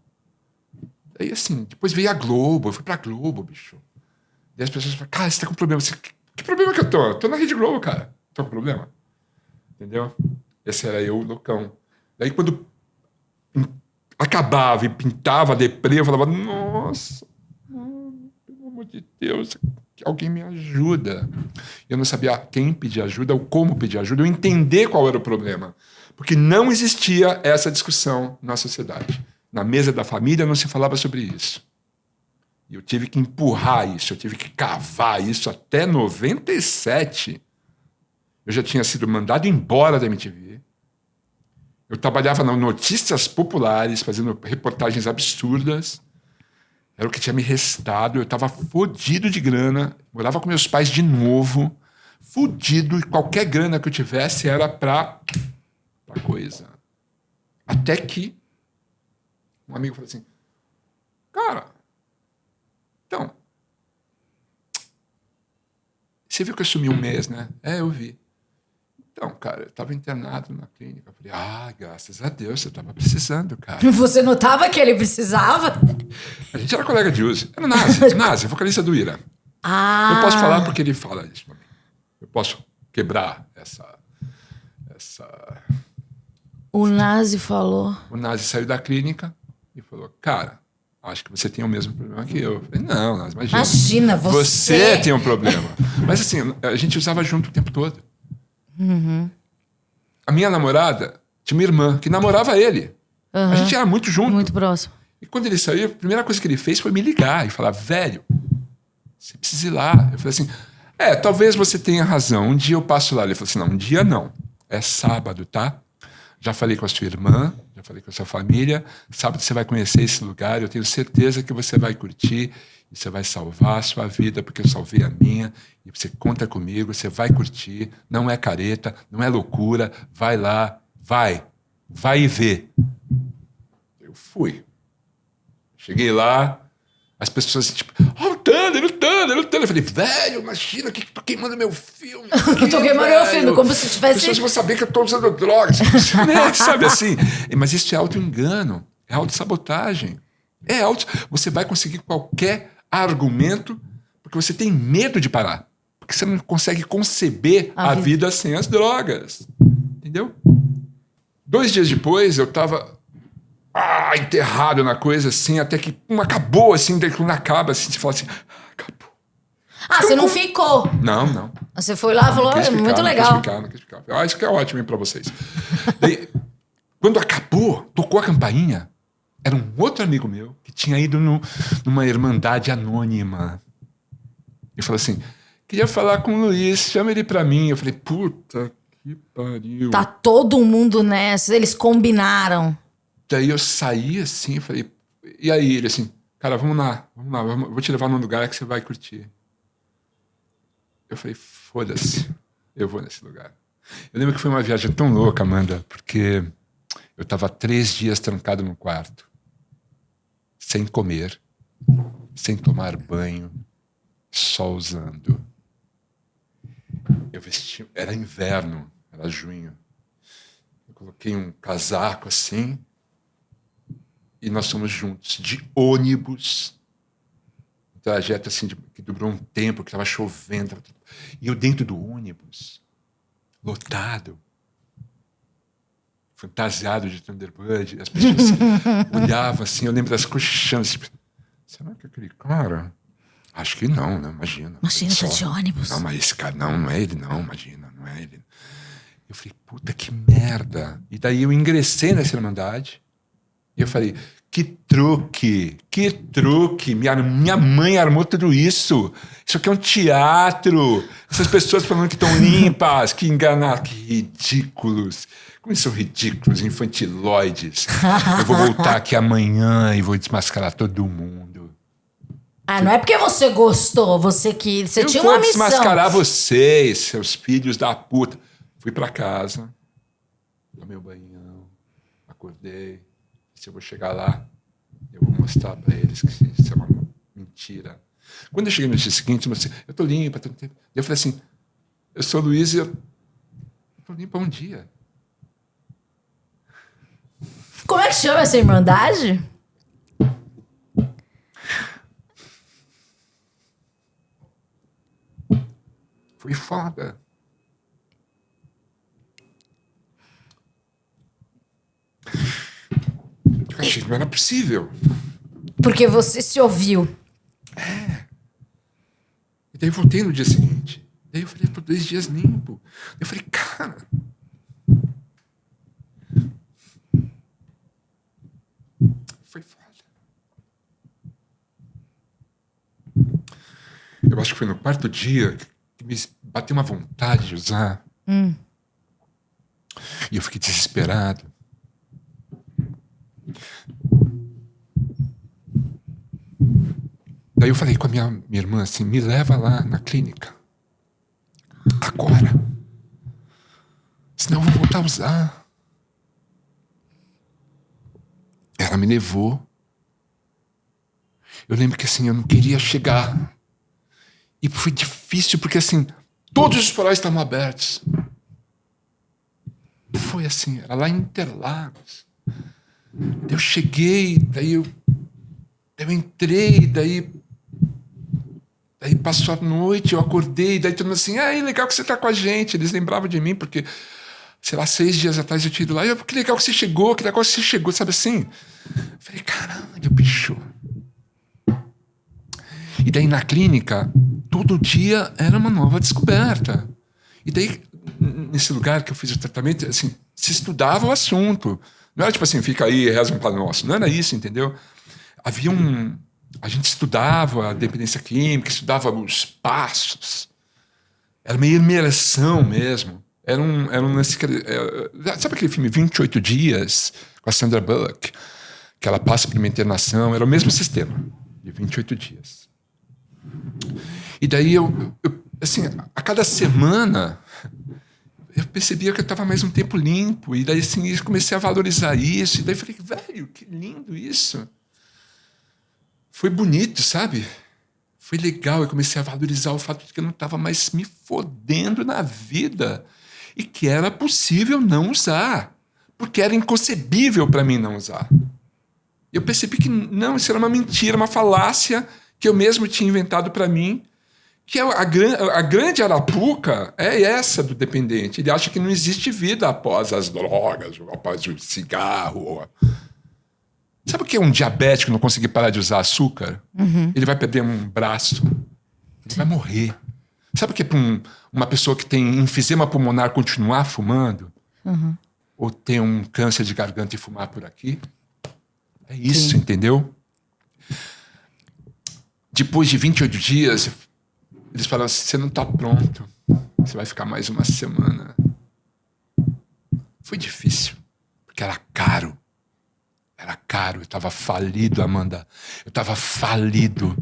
Speaker 2: Aí assim, depois veio a Globo, eu fui pra Globo, bicho. E as pessoas falaram, cara, você tá com problema. Que problema que eu tô? Eu tô na Rede Globo, cara. Tô com problema. Entendeu? Esse era eu, loucão. Daí quando acabava e pintava a deprê, eu falava, nossa, pelo amor de Deus, que alguém me ajuda. Eu não sabia quem pedir ajuda ou como pedir ajuda, eu entender qual era o problema. Porque não existia essa discussão na sociedade. Na mesa da família não se falava sobre isso. E eu tive que empurrar isso, eu tive que cavar isso até 97. Eu já tinha sido mandado embora da MTV. Eu trabalhava nas Notícias Populares, fazendo reportagens absurdas. Era o que tinha me restado. Eu estava fodido de grana. Morava com meus pais de novo. Fodido. E qualquer grana que eu tivesse era pra coisa. Até que um amigo falou assim, cara, então, você viu que eu sumi um mês, né? Eu vi. Então, cara, eu estava internado na clínica. Eu falei, graças a Deus, você estava precisando, cara.
Speaker 1: Você notava que ele precisava?
Speaker 2: A gente era colega de uso. Era o Nazi, vocalista do Ira. Eu posso falar porque ele fala isso pra mim. Eu posso quebrar essa...
Speaker 1: O Nazi falou.
Speaker 2: O Nazi saiu da clínica e falou, cara, acho que você tem o mesmo problema que eu. Eu falei, não, Nazi, imagina.
Speaker 1: Imagina,
Speaker 2: Você tem um problema. Mas assim, a gente usava junto o tempo todo.
Speaker 1: Uhum.
Speaker 2: A minha namorada tinha uma irmã que namorava ele.
Speaker 1: Uhum.
Speaker 2: A gente era muito junto.
Speaker 1: Muito próximo.
Speaker 2: E quando ele saiu, a primeira coisa que ele fez foi me ligar e falar, velho, você precisa ir lá. Eu falei assim, talvez você tenha razão, um dia eu passo lá. Ele falou assim, não, um dia não, é sábado, tá? Já falei com a sua irmã, já falei com a sua família, sábado você vai conhecer esse lugar, eu tenho certeza que você vai curtir e você vai salvar a sua vida, porque eu salvei a minha, e você conta comigo, você vai curtir, não é careta, não é loucura, vai lá, vai e vê. Eu fui. Cheguei lá, as pessoas assim, tipo, o Thunder. Eu falei, velho, imagina que tô queimando meu filme.
Speaker 1: Eu tô queimando meu filme, como se tivesse...
Speaker 2: As pessoas vão saber que eu tô usando drogas. Sabe assim? Mas isso é auto-engano, é autossabotagem. Você vai conseguir qualquer argumento porque você tem medo de parar. Porque você não consegue conceber a vida sem as drogas. Entendeu? 2 dias depois, eu tava... enterrado na coisa, assim, até que acabou, assim, daí quando acaba, assim, você fala assim, acabou.
Speaker 1: Você não ficou?
Speaker 2: Não.
Speaker 1: Você foi lá e falou, muito legal.
Speaker 2: Não quis ficar. Isso que é ótimo, hein, pra vocês. Daí, quando acabou, tocou a campainha, era um outro amigo meu que tinha ido numa irmandade anônima. E falou assim, queria falar com o Luiz, chama ele pra mim. Eu falei, puta que pariu.
Speaker 1: Tá todo mundo nessa, eles combinaram.
Speaker 2: Daí eu saí assim, falei, e aí? Ele assim, cara, vamos lá, vou te levar num lugar que você vai curtir. Eu falei, foda-se, eu vou nesse lugar. Eu lembro que foi uma viagem tão louca, Amanda, porque eu tava 3 dias trancado no quarto, sem comer, sem tomar banho, só usando. Eu vesti, era inverno, era junho. Eu coloquei um casaco assim e nós fomos juntos de ônibus. Um trajeto assim que durou um tempo, que estava chovendo. E eu dentro do ônibus, lotado, fantasiado de Thunderbird. As pessoas olhavam assim, eu lembro das coxinhas. Tipo, será que aquele cara... Acho que não, né? Imagina.
Speaker 1: Imagina, tá de ônibus.
Speaker 2: Não, mas esse cara, não é ele, não, imagina, não é ele. Eu falei, puta, que merda. E daí eu ingressei nessa Irmandade e eu falei, que truque. Minha mãe armou tudo isso. Isso aqui é um teatro. Essas pessoas falando que estão limpas, que enganar, que ridículos. Como eles são ridículos, infantiloides. Eu vou voltar aqui amanhã e vou desmascarar todo mundo.
Speaker 1: Ah, não é porque você gostou, você tinha uma missão.
Speaker 2: Eu vou desmascarar vocês, seus filhos da puta. Fui pra casa, tomei um banhão, acordei. Se eu vou chegar lá, eu vou mostrar pra eles que isso é uma mentira. Quando eu cheguei no dia seguinte, eu disse, eu tô limpa, tô limpa. Eu falei assim, eu sou Luiz e eu tô limpa um dia.
Speaker 1: Como é que chama essa Irmandade?
Speaker 2: Foi foda. Eu achei que não era possível.
Speaker 1: Porque você se ouviu.
Speaker 2: E daí eu voltei no dia seguinte. Daí eu falei, tô 2 dias limpo. Eu falei, cara... Foi foda. Eu acho que foi no 4º dia que me bateu uma vontade de usar. E eu fiquei desesperado. Daí eu falei com a minha irmã assim, me leva lá na clínica. Agora. Senão eu vou voltar a usar. Ela me levou. Eu lembro que assim, eu não queria chegar. E foi difícil, porque assim, todos os hospitais estavam abertos. Foi assim, era lá em Interlagos. Daí eu cheguei, daí eu entrei, daí passou a noite, eu acordei, daí todo mundo assim, legal que você tá com a gente. Eles lembravam de mim, porque, sei lá, 6 dias atrás eu tinha ido lá, que legal que você chegou, sabe assim? Eu falei, caralho, bicho. E daí na clínica, todo dia era uma nova descoberta. E daí, nesse lugar que eu fiz o tratamento, assim, se estudava o assunto. Não era tipo assim, fica aí e reza um Pai Nosso. Não era isso, entendeu? Havia a gente estudava a dependência química, estudava os passos. Era meio imersão mesmo. Sabe aquele filme 28 Dias, com a Sandra Bullock? Que ela passa por uma internação. Era o mesmo sistema, de 28 dias. E daí eu assim, a cada semana eu percebia que eu estava mais um tempo limpo. E daí assim, eu comecei a valorizar isso. E daí eu falei, velho, que lindo isso. Foi bonito, sabe? Foi legal. Eu comecei a valorizar o fato de que eu não estava mais me fodendo na vida. E que era possível não usar. Porque era inconcebível para mim não usar. Eu percebi que não, isso era uma mentira, uma falácia que eu mesmo tinha inventado para mim. Que a grande arapuca é essa do dependente. Ele acha que não existe vida após as drogas, ou após o cigarro. Sabe o que é um diabético não conseguir parar de usar açúcar? Ele vai perder um braço. Ele vai morrer. Sabe o que é para uma pessoa que tem enfisema pulmonar continuar fumando? Ou ter um câncer de garganta e fumar por aqui? É isso, sim. Entendeu? Depois de 28 dias... Eles falaram assim, você não está pronto. Você vai ficar mais uma semana. Foi difícil, porque era caro. Era caro, eu estava falido, Amanda. Eu estava falido.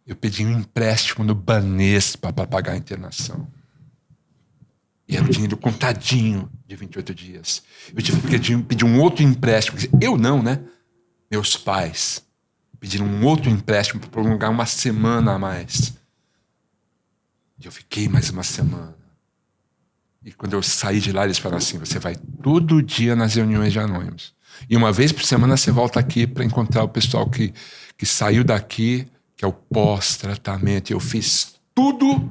Speaker 2: Eu pedi um empréstimo no Banespa para pagar a internação. E era o dinheiro contadinho de 28 dias. Eu tive que pedir um outro empréstimo. Eu não, né? Meus pais. Pediram um outro empréstimo para prolongar uma semana a mais. E eu fiquei mais uma semana. E quando eu saí de lá, eles falaram assim, você vai todo dia nas reuniões de anônimos. E uma vez por semana você volta aqui para encontrar o pessoal que saiu daqui, que é o pós-tratamento. E eu fiz tudo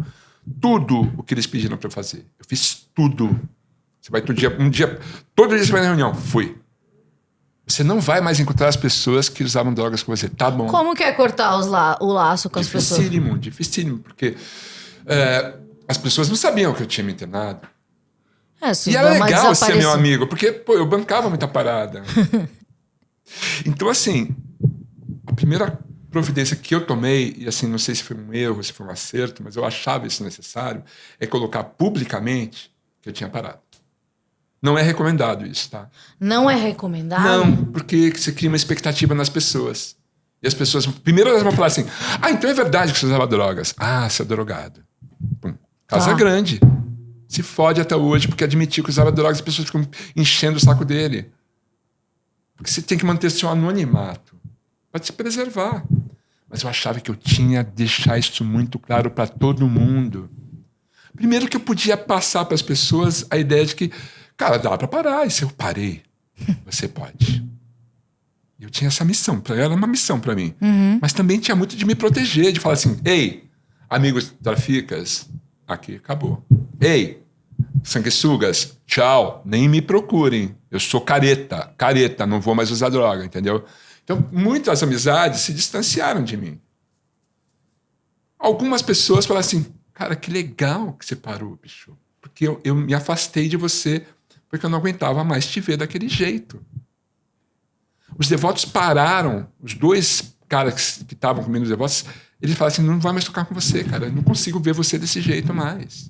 Speaker 2: o que eles pediram para eu fazer. Eu fiz tudo. Você vai todo dia você vai na reunião. Fui. Você não vai mais encontrar as pessoas que usavam drogas com você. Tá bom.
Speaker 1: Como que é cortar o laço com as pessoas?
Speaker 2: Dificílimo, porque as pessoas não sabiam que eu tinha me internado.
Speaker 1: E
Speaker 2: era legal ser meu amigo, porque pô, eu bancava muita parada. Então, assim, a primeira providência que eu tomei, e assim, não sei se foi um erro, se foi um acerto, mas eu achava isso necessário, é colocar publicamente que eu tinha parado. Não é recomendado isso, tá?
Speaker 1: Não é recomendado?
Speaker 2: Não, porque você cria uma expectativa nas pessoas. E as pessoas, primeiro elas vão falar assim, então é verdade que você usava drogas. Você é drogado. Pum. Casa grande. Se fode até hoje porque admitiu que usava drogas, as pessoas ficam enchendo o saco dele. Porque você tem que manter seu anonimato para te preservar. Mas eu achava que eu tinha que deixar isso muito claro para todo mundo. Primeiro que eu podia passar para as pessoas a ideia de que, cara, dá para parar. E se eu parei, você pode. Eu tinha essa missão. Era uma missão para mim.
Speaker 1: Uhum.
Speaker 2: Mas também tinha muito de me proteger, de falar assim, ei, amigos traficas, aqui acabou. Ei, sanguessugas, tchau, nem me procurem. Eu sou careta, não vou mais usar droga, entendeu? Então, muitas amizades se distanciaram de mim. Algumas pessoas falaram assim, cara, que legal que você parou, bicho. Porque eu me afastei de você porque eu não aguentava mais te ver daquele jeito. Os devotos pararam, os dois caras que estavam comigo, os devotos, eles falaram assim, não vai mais tocar com você, cara, eu não consigo ver você desse jeito mais.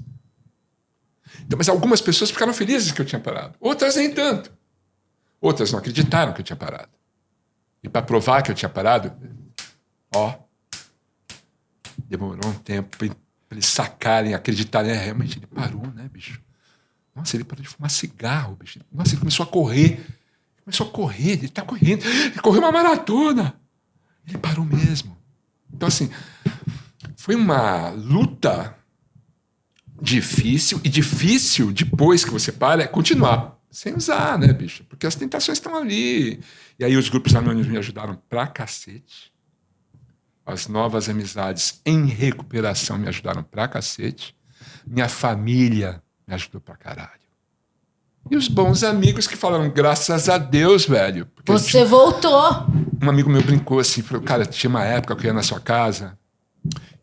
Speaker 2: Então, mas algumas pessoas ficaram felizes que eu tinha parado. Outras nem tanto. Outras não acreditaram que eu tinha parado. E para provar que eu tinha parado, demorou um tempo para eles sacarem, acreditarem. Realmente ele parou, né, bicho? Nossa, ele parou de fumar cigarro, bicho. Nossa, ele começou a correr. Ele está correndo. Ele correu uma maratona. Ele parou mesmo. Então, assim, foi uma luta difícil, e difícil, depois que você para, é continuar sem usar, né, bicho? Porque as tentações estão ali. E aí os grupos anônimos me ajudaram pra cacete. As novas amizades em recuperação me ajudaram pra cacete. Minha família me ajudou pra caralho. E os bons amigos que falaram, graças a Deus, velho. Porque
Speaker 1: você voltou.
Speaker 2: Um amigo meu brincou assim, falou, cara, tinha uma época que eu ia na sua casa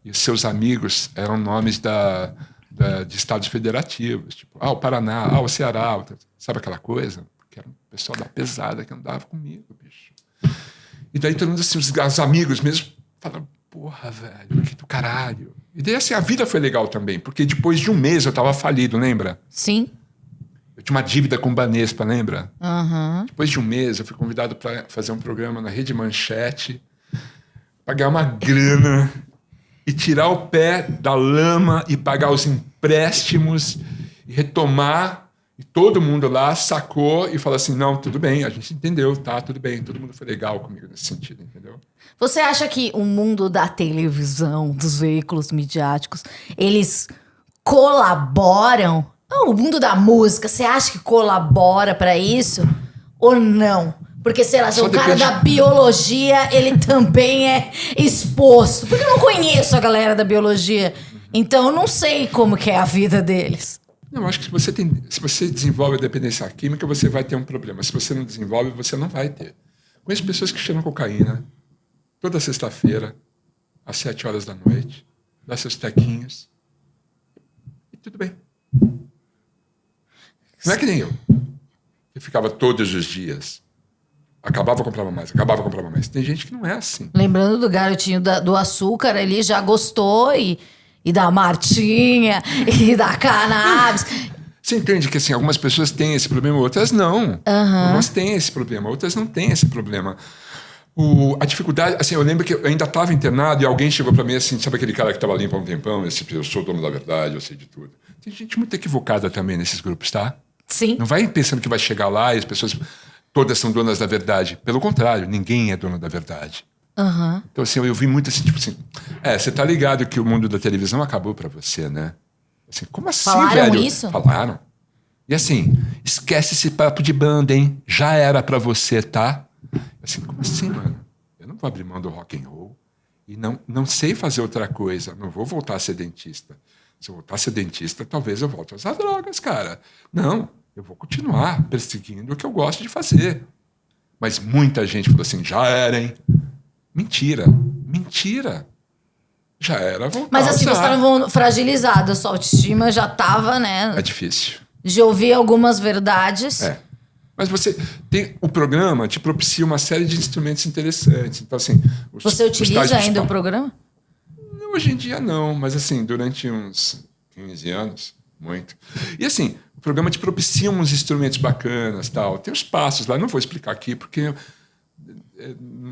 Speaker 2: e os seus amigos eram nomes de estados federativos, tipo, o Paraná, o Ceará, sabe aquela coisa? Porque era um pessoal da pesada que andava comigo, bicho. E daí todo mundo, assim, os amigos mesmo falaram, porra, velho, que do caralho. E daí, assim, a vida foi legal também, porque depois de um mês eu tava falido, lembra?
Speaker 1: Sim.
Speaker 2: Eu tinha uma dívida com o Banespa, lembra?
Speaker 1: Uhum.
Speaker 2: Depois de um mês eu fui convidado para fazer um programa na Rede Manchete, pagar uma grana e tirar o pé da lama e pagar os empréstimos e retomar. E todo mundo lá sacou e falou assim, não, tudo bem, a gente entendeu, tá, tudo bem. Todo mundo foi legal comigo nesse sentido, entendeu?
Speaker 1: Você acha que o mundo da televisão, dos veículos midiáticos, eles colaboram? O mundo da música, você acha que colabora pra isso? Ou não? Porque, sei lá, se o cara da biologia, ele também é exposto. Porque eu não conheço a galera da biologia. Então, eu não sei como que é a vida deles.
Speaker 2: Eu acho que se você desenvolve a dependência química, você vai ter um problema. Se você não desenvolve, você não vai ter. Conheço pessoas que cheiram cocaína toda sexta-feira, às 7 horas da noite, dá seus tequinhos. E tudo bem. Não é que nem eu. Eu ficava todos os dias. Acabava, comprava mais. Tem gente que não é assim.
Speaker 1: Lembrando do garotinho do açúcar, ele já gostou e da martinha, e da cannabis.
Speaker 2: Você entende que assim, algumas pessoas têm esse problema, outras não.
Speaker 1: Uhum.
Speaker 2: Umas têm esse problema, outras não têm esse problema. A dificuldade... Assim, eu lembro que eu ainda estava internado e alguém chegou para mim assim, sabe aquele cara que estava limpo há um tempão? Eu sou o dono da verdade, eu sei de tudo. Tem gente muito equivocada também nesses grupos, tá?
Speaker 1: Sim.
Speaker 2: Não vai pensando que vai chegar lá e as pessoas todas são donas da verdade. Pelo contrário, ninguém é dono da verdade.
Speaker 1: Aham.
Speaker 2: Então, assim, eu vi muito assim, tipo assim... você tá ligado que o mundo da televisão acabou pra você, né? Assim, como assim,
Speaker 1: Falaram
Speaker 2: velho?
Speaker 1: isso?
Speaker 2: Falaram. E assim, esquece esse papo de banda, hein? Já era pra você, tá? Assim, como assim, mano? Eu não vou abrir mão do rock and roll e não sei fazer outra coisa. Não vou voltar a ser dentista. Se eu voltar a ser dentista, talvez eu volte a usar drogas, cara. Não, eu vou continuar perseguindo o que eu gosto de fazer. Mas muita gente falou assim, já era, hein? Mentira. Mentira. Já era voltar
Speaker 1: Mas
Speaker 2: a
Speaker 1: assim, você
Speaker 2: usar.
Speaker 1: estava fragilizada, sua autoestima já tava, né?
Speaker 2: É difícil.
Speaker 1: De ouvir algumas verdades.
Speaker 2: Mas você tem o programa te propicia uma série de instrumentos interessantes. Então assim,
Speaker 1: Você utiliza ainda o programa?
Speaker 2: Hoje em dia não, mas assim, durante uns 15 anos, muito. E assim, o programa te propicia uns instrumentos bacanas, tal. Tem os passos lá, não vou explicar aqui porque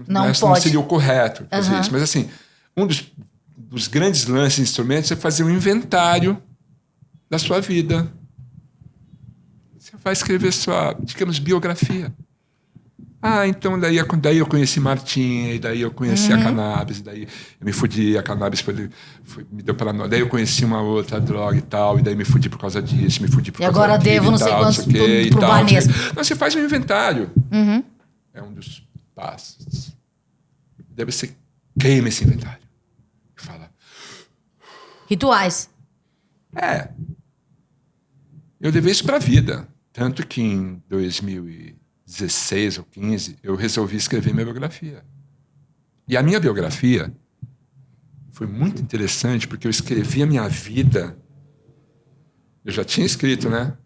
Speaker 1: não
Speaker 2: seria o correto fazer isso. Mas assim, um dos grandes lances de instrumentos é fazer um inventário da sua vida. Você vai escrever sua, digamos, biografia. Então daí eu conheci Martinha, e daí eu conheci a cannabis, daí eu me fudi, a cannabis me deu paranoia. Daí eu conheci uma outra droga e tal, e daí me fudi por causa disso, me fudi por causa
Speaker 1: agora devo não sei quantos pro Banespa.
Speaker 2: Não, você faz um inventário. É um dos passos. Daí você queima esse inventário. E fala...
Speaker 1: Rituais.
Speaker 2: Eu levei isso pra vida. Tanto que em 2016 ou 15, eu resolvi escrever minha biografia. E a minha biografia foi muito interessante, porque eu escrevi a minha vida. Eu já tinha escrito, né?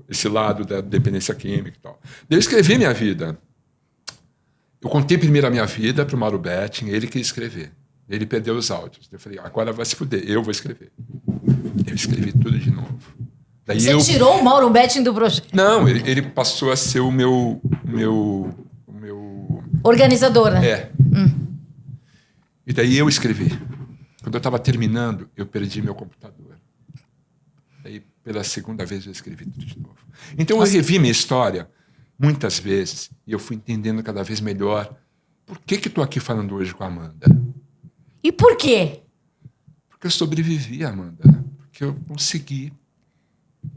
Speaker 2: Esse lado da dependência química e tal. Daí eu escrevi minha vida. Eu contei primeiro a minha vida para o Mauro Betting, ele que ia escrever. Ele perdeu os áudios. Eu falei, agora vai se fuder, eu vou escrever. Eu escrevi tudo de novo. Daí
Speaker 1: você tirou o Mauro Betting do projeto?
Speaker 2: Não, ele passou a ser o meu
Speaker 1: organizador, né?
Speaker 2: E daí eu escrevi. Quando eu estava terminando, eu perdi meu computador. Daí, pela segunda vez, eu escrevi tudo de novo. Então, eu revi minha história muitas vezes e eu fui entendendo cada vez melhor por que estou aqui falando hoje com a Amanda.
Speaker 1: E por quê?
Speaker 2: Porque eu sobrevivi, Amanda. Porque eu consegui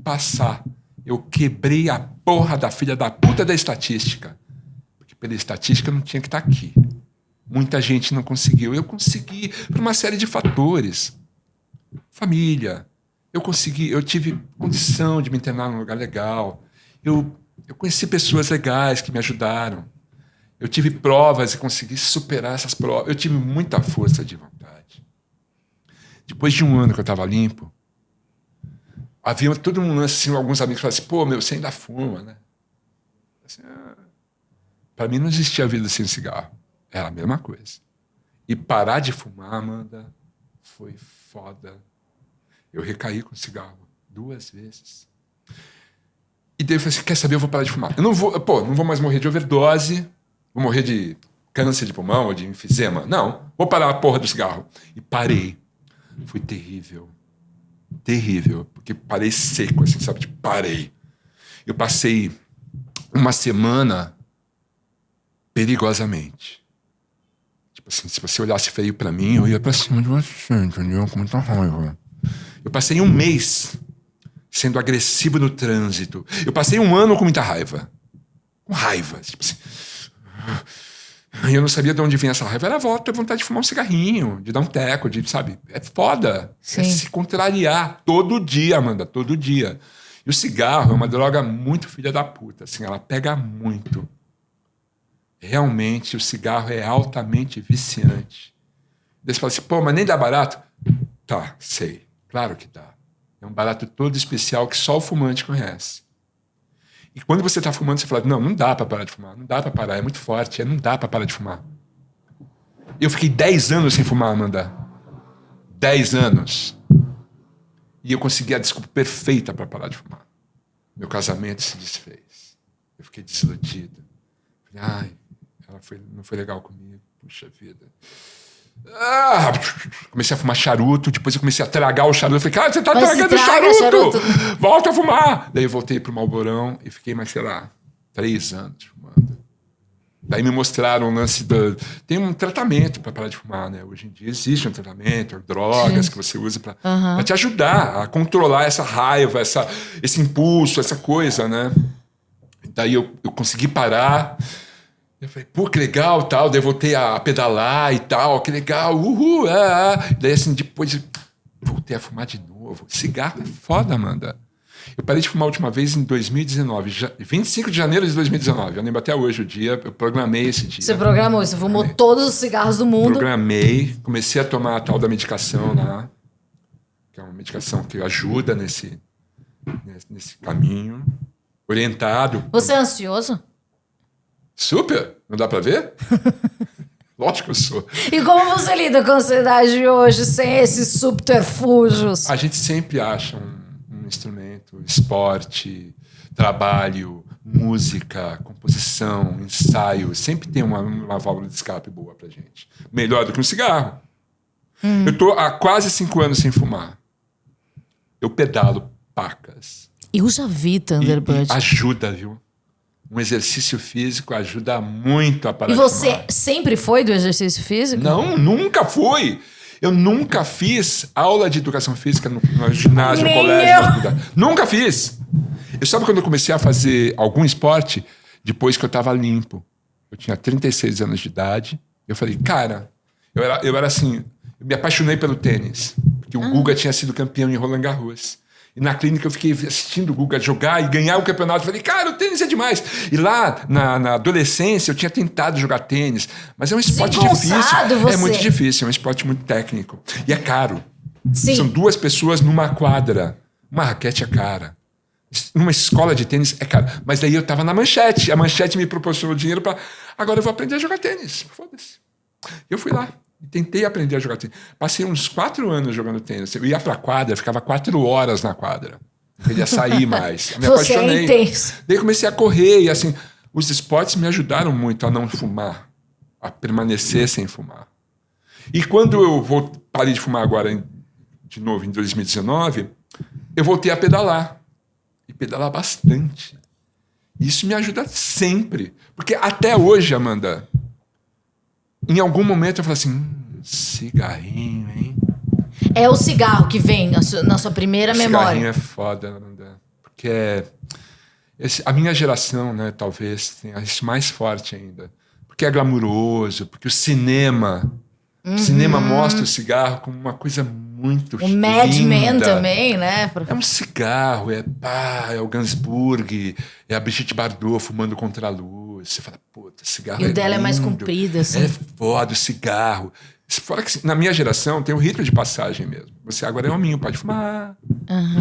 Speaker 2: passar. Eu quebrei a porra da filha da puta da estatística. Porque pela estatística eu não tinha que estar aqui. Muita gente não conseguiu. Eu consegui por uma série de fatores. Família. Eu tive condição de me internar num lugar legal. Eu conheci pessoas legais que me ajudaram. Eu tive provas e consegui superar essas provas. Eu tive muita força de vontade. Depois de um ano que eu estava limpo, havia todo um lance, assim, alguns amigos falaram assim, pô, você ainda fuma, né? Assim, para mim não existia vida sem cigarro. Era a mesma coisa. E parar de fumar, Amanda, foi foda. Eu recaí com cigarro 2 vezes. E daí eu falei assim, quer saber, eu vou parar de fumar. Eu não vou mais morrer de overdose, vou morrer de câncer de pulmão ou de enfisema. Não, vou parar a porra do cigarro. E parei. Foi terrível. Terrível. Porque parei seco, assim, sabe? Tipo, parei. Eu passei uma semana perigosamente. Tipo assim, se você olhasse feio pra mim, eu ia pra cima de você, entendeu? Com muita raiva. Eu passei 1 mês sendo agressivo no trânsito. Eu passei 1 ano com muita raiva. Com raiva. Tipo assim. E eu não sabia de onde vinha essa raiva. Era a vontade de fumar um cigarrinho, de dar um teco, de, sabe? É foda.
Speaker 1: Sim.
Speaker 2: É se contrariar todo dia, Amanda, todo dia. E o cigarro é uma droga muito filha da puta. Assim, ela pega muito. Realmente, o cigarro é altamente viciante. Daí você fala assim, pô, mas nem dá barato? Tá, sei. Claro que dá. É um barato todo especial que só o fumante conhece. E quando você está fumando, você fala, não dá para parar de fumar, não dá para parar, é muito forte, não dá para parar de fumar. Eu fiquei 10 anos sem fumar, Amanda. 10 anos. E eu consegui a desculpa perfeita para parar de fumar. Meu casamento se desfez. Eu fiquei desiludido. Falei, ela não foi legal comigo, puxa vida. Comecei a fumar charuto, depois eu comecei a tragar o charuto. Eu falei, cara, você tá tragando charuto! Volta a fumar! Daí eu voltei pro Marlborão e fiquei mais, sei lá, 3 anos fumando. Daí me mostraram o lance tem um tratamento para parar de fumar, né? Hoje em dia existe um tratamento, drogas que você usa para te ajudar a controlar essa raiva, esse impulso, essa coisa, né? Daí eu consegui parar. Eu falei, pô, que legal, tal. Daí eu voltei a pedalar e tal, que legal, uhul, Daí assim, depois voltei a fumar de novo. Cigarro é foda, Amanda. Eu parei de fumar a última vez em 2019, 25 de janeiro de 2019. Eu lembro até hoje o dia, eu programei esse dia.
Speaker 1: Você programou, você fumou todos os cigarros do mundo.
Speaker 2: Programei, comecei a tomar a tal da medicação lá, que é uma medicação que ajuda nesse caminho, orientado.
Speaker 1: Você é ansioso?
Speaker 2: Super, não dá pra ver? Lógico que eu sou.
Speaker 1: E como você lida com a ansiedade hoje, sem esses subterfúgios?
Speaker 2: A gente sempre acha um instrumento, esporte, trabalho, música, composição, ensaio. Sempre tem uma válvula de escape boa pra gente. Melhor do que um cigarro. Eu tô há quase 5 anos sem fumar. Eu pedalo pacas.
Speaker 1: Eu já vi Thunderbird.
Speaker 2: E ajuda, viu? Um exercício físico ajuda muito a parar
Speaker 1: E
Speaker 2: de
Speaker 1: você
Speaker 2: fumar.
Speaker 1: sempre foi do exercício físico?
Speaker 2: Não, nunca fui. Eu nunca fiz aula de educação física no ginásio, no
Speaker 1: Nem
Speaker 2: colégio.
Speaker 1: eu.
Speaker 2: Na faculdade. Nunca fiz. Eu sabe quando eu comecei a fazer algum esporte? Depois que eu estava limpo. Eu tinha 36 anos de idade. Eu falei, cara, eu era assim, eu me apaixonei pelo tênis. Porque o Guga tinha sido campeão em Roland Garros. E na clínica eu fiquei assistindo o Guga jogar e ganhar o campeonato. Eu falei, cara, o tênis é demais. E lá, na adolescência, eu tinha tentado jogar tênis. Mas é um esporte difícil.
Speaker 1: Você.
Speaker 2: É muito difícil, é um esporte muito técnico. E é caro.
Speaker 1: Sim.
Speaker 2: São 2 pessoas numa quadra. Uma raquete é cara. Numa escola de tênis é caro. Mas daí eu tava na Manchete. A Manchete me proporcionou dinheiro para... Agora eu vou aprender a jogar tênis. Foda-se. Eu fui lá. Tentei aprender a jogar tênis. Passei uns 4 anos jogando tênis. Eu ia pra quadra, ficava 4 horas na quadra. Não queria sair mais. Eu me
Speaker 1: Você
Speaker 2: apaixonei.
Speaker 1: é intenso.
Speaker 2: Daí comecei a correr e assim, os esportes me ajudaram muito a não fumar, a permanecer sem fumar. E quando eu parei de fumar agora, de novo, em 2019, eu voltei a pedalar. E pedalar bastante. Isso me ajuda sempre. Porque até hoje, Amanda, em algum momento eu falo assim, cigarrinho, hein?
Speaker 1: É o cigarro que vem na sua primeira memória.
Speaker 2: Cigarrinho é foda, Amanda. Porque a minha geração, né, talvez tenha isso mais forte ainda. Porque é glamuroso, porque o cinema mostra o cigarro como uma coisa muito
Speaker 1: O Mad Men
Speaker 2: linda.
Speaker 1: também, né?
Speaker 2: É um cigarro, é o Gainsbourg, é a Brigitte Bardot fumando contra a luz. Você fala, puta, cigarro
Speaker 1: E
Speaker 2: é
Speaker 1: o dela é mais
Speaker 2: lindo.
Speaker 1: comprido, assim.
Speaker 2: É foda o cigarro. Fora que na minha geração tem um rito de passagem mesmo. Você agora é hominho, pode fumar.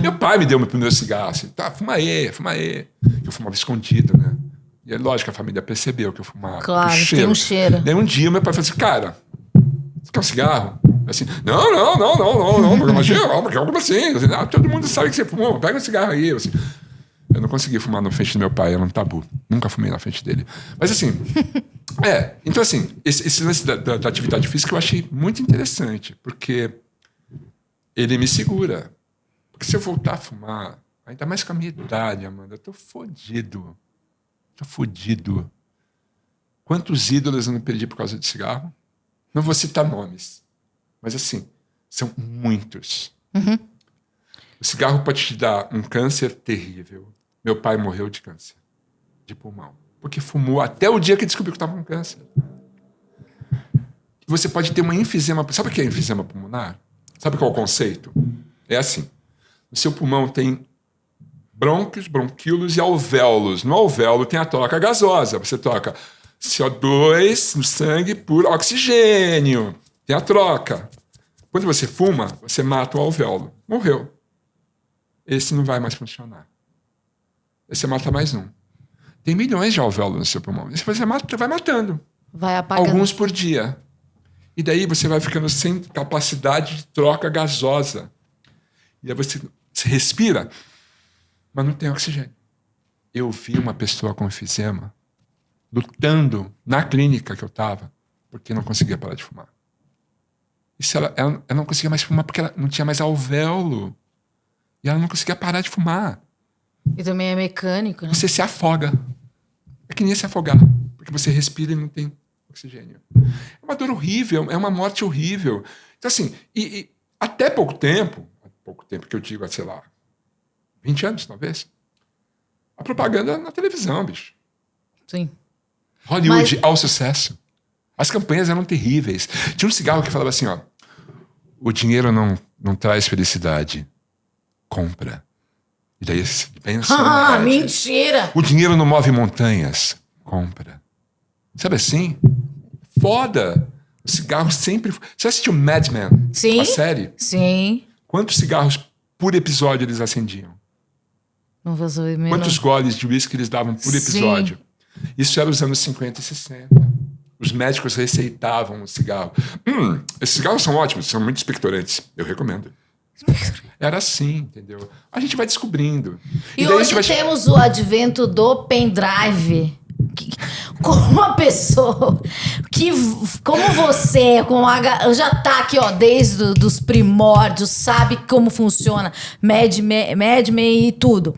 Speaker 2: Meu pai me deu meu primeiro cigarro. Assim, tá, fuma aí, fuma aí. Eu fumava escondido, né? E é lógico que a família percebeu que eu fumava.
Speaker 1: Claro,
Speaker 2: o
Speaker 1: tem um cheiro.
Speaker 2: Daí um dia meu pai falou assim, cara, você quer um cigarro? Assim, não, imagina, como assim? Todo mundo sabe que você fumou, pega um cigarro aí. Assim, eu não consegui fumar na frente do meu pai, era um tabu. Nunca fumei na frente dele. Mas assim, então assim, esse lance da atividade física eu achei muito interessante, porque ele me segura. Porque se eu voltar a fumar, ainda mais com a minha idade, Amanda, eu tô fodido. Quantos ídolos eu não perdi por causa de cigarro? Não vou citar nomes, mas assim, são muitos. O cigarro pode te dar um câncer terrível. Meu pai morreu de câncer de pulmão, porque fumou até o dia que descobriu que estava com câncer. Você pode ter uma enfisema. Sabe o que é enfisema pulmonar? Sabe qual é o conceito? É assim, o seu pulmão tem brônquios, bronquíolos e alvéolos. No alvéolo tem a troca gasosa. Você troca CO2 no sangue por oxigênio. Tem a troca. Quando você fuma, você mata o alvéolo. Morreu. Esse não vai mais funcionar. Esse você mata mais um. Tem milhões de alvéolos no seu pulmão. Esse você vai matando.
Speaker 1: Vai apagando.
Speaker 2: Alguns por dia. E daí você vai ficando sem capacidade de troca gasosa. E aí você respira, mas não tem oxigênio. Eu vi uma pessoa com enfisema lutando na clínica que eu estava, porque não conseguia parar de fumar. Ela não conseguia mais fumar porque ela não tinha mais alvéolo. E ela não conseguia parar de fumar.
Speaker 1: E também é mecânico, né?
Speaker 2: Você se afoga. É que nem se afogar. Porque porque você respira e não tem oxigênio. É uma dor horrível, é uma morte horrível. Então, assim, e até pouco tempo que eu digo, sei lá, 20 anos, talvez, a propaganda na televisão, bicho.
Speaker 1: Sim.
Speaker 2: Hollywood ao sucesso. As campanhas eram terríveis. Tinha um cigarro que falava assim, ó, o dinheiro não traz felicidade, compra. E daí pensa...
Speaker 1: mentira!
Speaker 2: O dinheiro não move montanhas, compra. Sabe assim? Foda! O cigarro sempre... Você assistiu Mad Men?
Speaker 1: Sim.
Speaker 2: A série?
Speaker 1: Sim.
Speaker 2: Quantos cigarros por episódio eles acendiam?
Speaker 1: Não vou saber mesmo.
Speaker 2: Quantos goles de uísque eles davam por episódio? Sim. Isso era os anos 50 e 60. Os médicos receitavam o cigarro. Esses cigarros são ótimos, são muito expectorantes. Eu recomendo. Era assim, entendeu? A gente vai descobrindo.
Speaker 1: E hoje temos o advento do pendrive. Como uma pessoa que, como você, já tá aqui, ó, desde os primórdios, sabe como funciona Mad Men e tudo.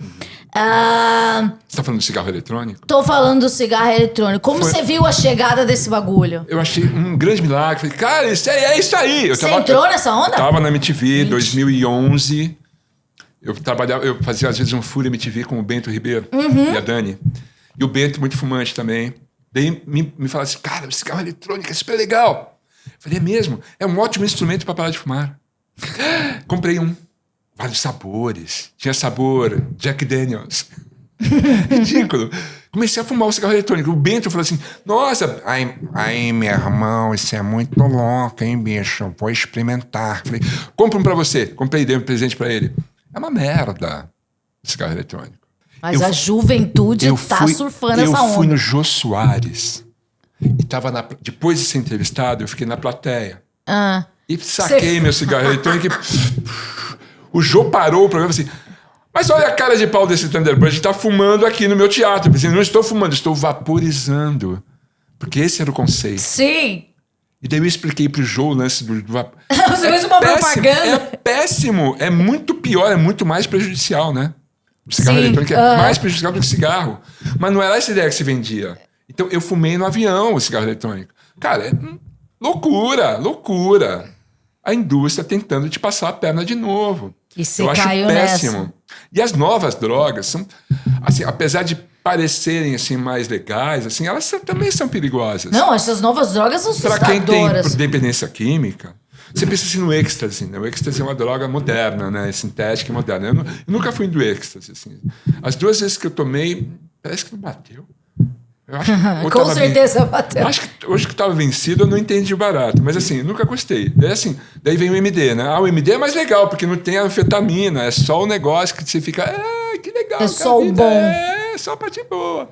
Speaker 2: Você tá falando do cigarro eletrônico?
Speaker 1: Tô falando do cigarro eletrônico. Como você viu a chegada desse bagulho?
Speaker 2: Eu achei um grande milagre. Falei, cara, é isso aí.
Speaker 1: Você entrou nessa onda?
Speaker 2: Tava na MTV, 2011. Eu fazia às vezes um Fúria MTV com o Bento Ribeiro e a Dani. E o Bento, muito fumante também. Daí me fala assim, cara, o cigarro eletrônico é super legal. Eu falei, é mesmo? É um ótimo instrumento para parar de fumar. Comprei um. Vários sabores. Tinha sabor Jack Daniels. Ridículo. Comecei a fumar o cigarro eletrônico. O Bento falou assim, nossa... Aí, meu irmão, isso é muito louco, hein, bicho? Vou experimentar. Falei, compra um pra você. Comprei, dei um presente pra ele. É uma merda o cigarro eletrônico.
Speaker 1: Mas a juventude tá surfando essa onda.
Speaker 2: Eu fui no Jô Soares. E tava depois de ser entrevistado, eu fiquei na plateia. E saquei meu cigarro eletrônico e... O Jô parou o programa assim, mas olha a cara de pau desse Thunderbird, ele tá fumando aqui no meu teatro. Eu pensei, não estou fumando, estou vaporizando. Porque esse era o conceito.
Speaker 1: Sim.
Speaker 2: E daí eu expliquei pro Jô o lance do vapor.
Speaker 1: Você fez uma propaganda.
Speaker 2: É péssimo, é muito pior, é muito mais prejudicial, né? O cigarro eletrônico é mais prejudicial do que o cigarro. Mas não era essa ideia que se vendia. Então eu fumei no avião o cigarro eletrônico. Cara, é loucura. A indústria tentando te passar a perna de novo.
Speaker 1: E você caiu péssimo. Nessa.
Speaker 2: E as novas drogas são, assim, apesar de parecerem assim mais legais, assim, elas também são perigosas.
Speaker 1: Não, essas novas drogas são assustadoras.
Speaker 2: Para quem tem dependência química, você pensa assim no êxtase, né? O êxtase é uma droga moderna, né? Sintética e moderna. Eu nunca fui do êxtase, assim. As 2 vezes que eu tomei, parece que não bateu. Eu acho que
Speaker 1: com certeza bateu.
Speaker 2: Acho que hoje que estava vencido eu não entendi o barato. Mas assim, nunca gostei. Daí vem o MD, né? O MD é mais legal, porque não tem anfetamina. É só o negócio que você fica... que legal.
Speaker 1: É só o bom.
Speaker 2: É só a parte boa.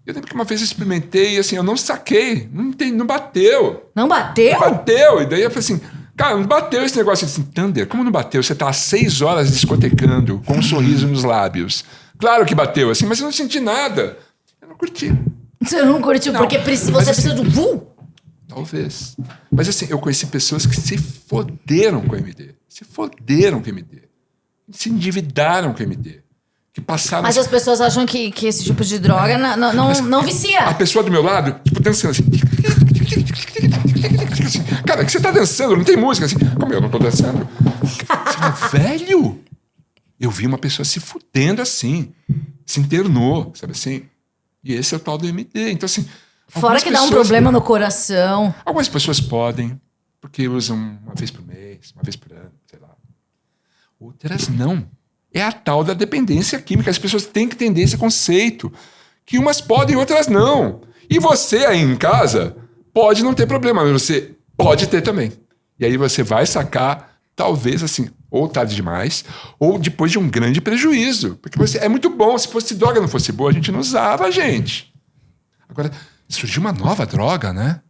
Speaker 2: Eu lembro que uma vez eu experimentei e assim, eu não saquei. Não bateu.
Speaker 1: Não bateu?
Speaker 2: Bateu. E daí eu falei assim... Cara, não bateu esse negócio. Assim, Thunder, como não bateu? Você tá há 6 horas discotecando com um sorriso nos lábios. Claro que bateu, assim, mas eu não senti nada. Eu não curti.
Speaker 1: Você não curtiu porque você precisa de um voo?
Speaker 2: Talvez. Mas assim, eu conheci pessoas que se foderam com o MD. Se endividaram com o MD. Que passaram...
Speaker 1: Mas as pessoas acham que esse tipo de droga não vicia.
Speaker 2: A pessoa do meu lado, tipo, dançando assim... Cara, que você tá dançando, não tem música assim. Como eu não tô dançando? Você fala, velho, eu vi uma pessoa se fudendo assim, se internou, sabe assim? E esse é o tal do MD. Então, assim.
Speaker 1: Fora que dá um problema no coração.
Speaker 2: Algumas pessoas podem, porque usam uma vez por mês, uma vez por ano, sei lá. Outras não. É a tal da dependência química. As pessoas têm que entender esse conceito. Que umas podem, outras não. E você aí em casa pode não ter problema, mas você pode ter também. E aí você vai sacar, talvez assim, ou tarde demais, ou depois de um grande prejuízo. Porque é muito bom. Se fosse droga não fosse boa, a gente não usava, gente. Agora, surgiu uma nova droga, né?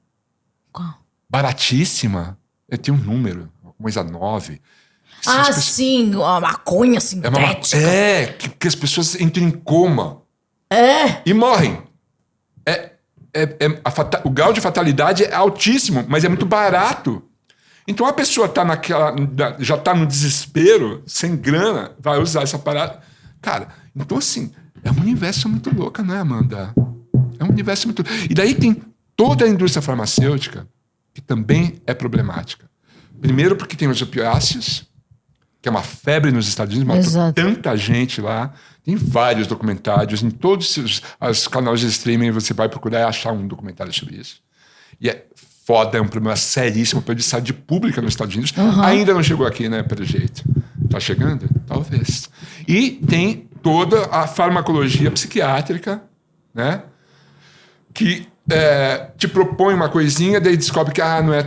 Speaker 1: Qual?
Speaker 2: Baratíssima. Eu tenho um número, coisa 9.
Speaker 1: Sim, a maconha sintética.
Speaker 2: Que as pessoas entram em coma. E morrem. O grau de fatalidade é altíssimo, mas é muito barato. Então a pessoa já está no desespero, sem grana, vai usar essa parada. Cara, então assim, é um universo muito louco, né, Amanda? É um universo muito... E daí tem toda a indústria farmacêutica que também é problemática. Primeiro porque tem os opiáceos, que é uma febre nos Estados Unidos, matou tanta gente lá. Tem vários documentários, em todos os canais de streaming você vai procurar e achar um documentário sobre isso. E é foda, é um problema seríssimo, problema de saúde pública nos Estados Unidos. Ainda não chegou aqui, né, pelo jeito. Tá chegando? Talvez. E tem toda a farmacologia psiquiátrica, né, que te propõe uma coisinha, daí descobre que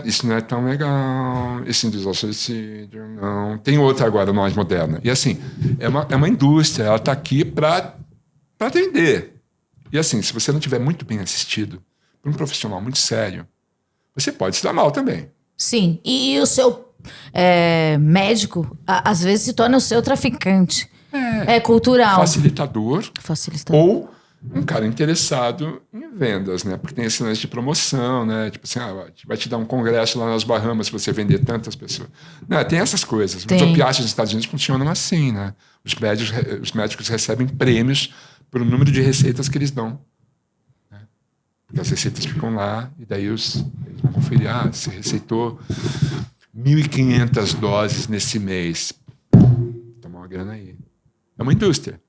Speaker 2: isso não é tão legal, esse induz ao suicídio, não. Tem outra agora, mais moderna. E assim, é uma indústria, ela está aqui para atender. E assim, se você não tiver muito bem assistido por um profissional muito sério, você pode se dar mal também.
Speaker 1: Sim, e o seu médico, às vezes, se torna o seu traficante. É cultural.
Speaker 2: Facilitador. Ou um cara interessado em vendas, né? Porque tem esse lance de promoção, né? Tipo assim, vai te dar um congresso lá nas Bahamas se você vender tantas pessoas. Não, tem essas coisas. Os opiáceos nos Estados Unidos funcionam assim, né? Os médicos recebem prêmios pelo número de receitas que eles dão. Né? Porque as receitas ficam lá e daí eles vão conferir. Você receitou 1.500 doses nesse mês. Toma uma grana aí. É uma indústria.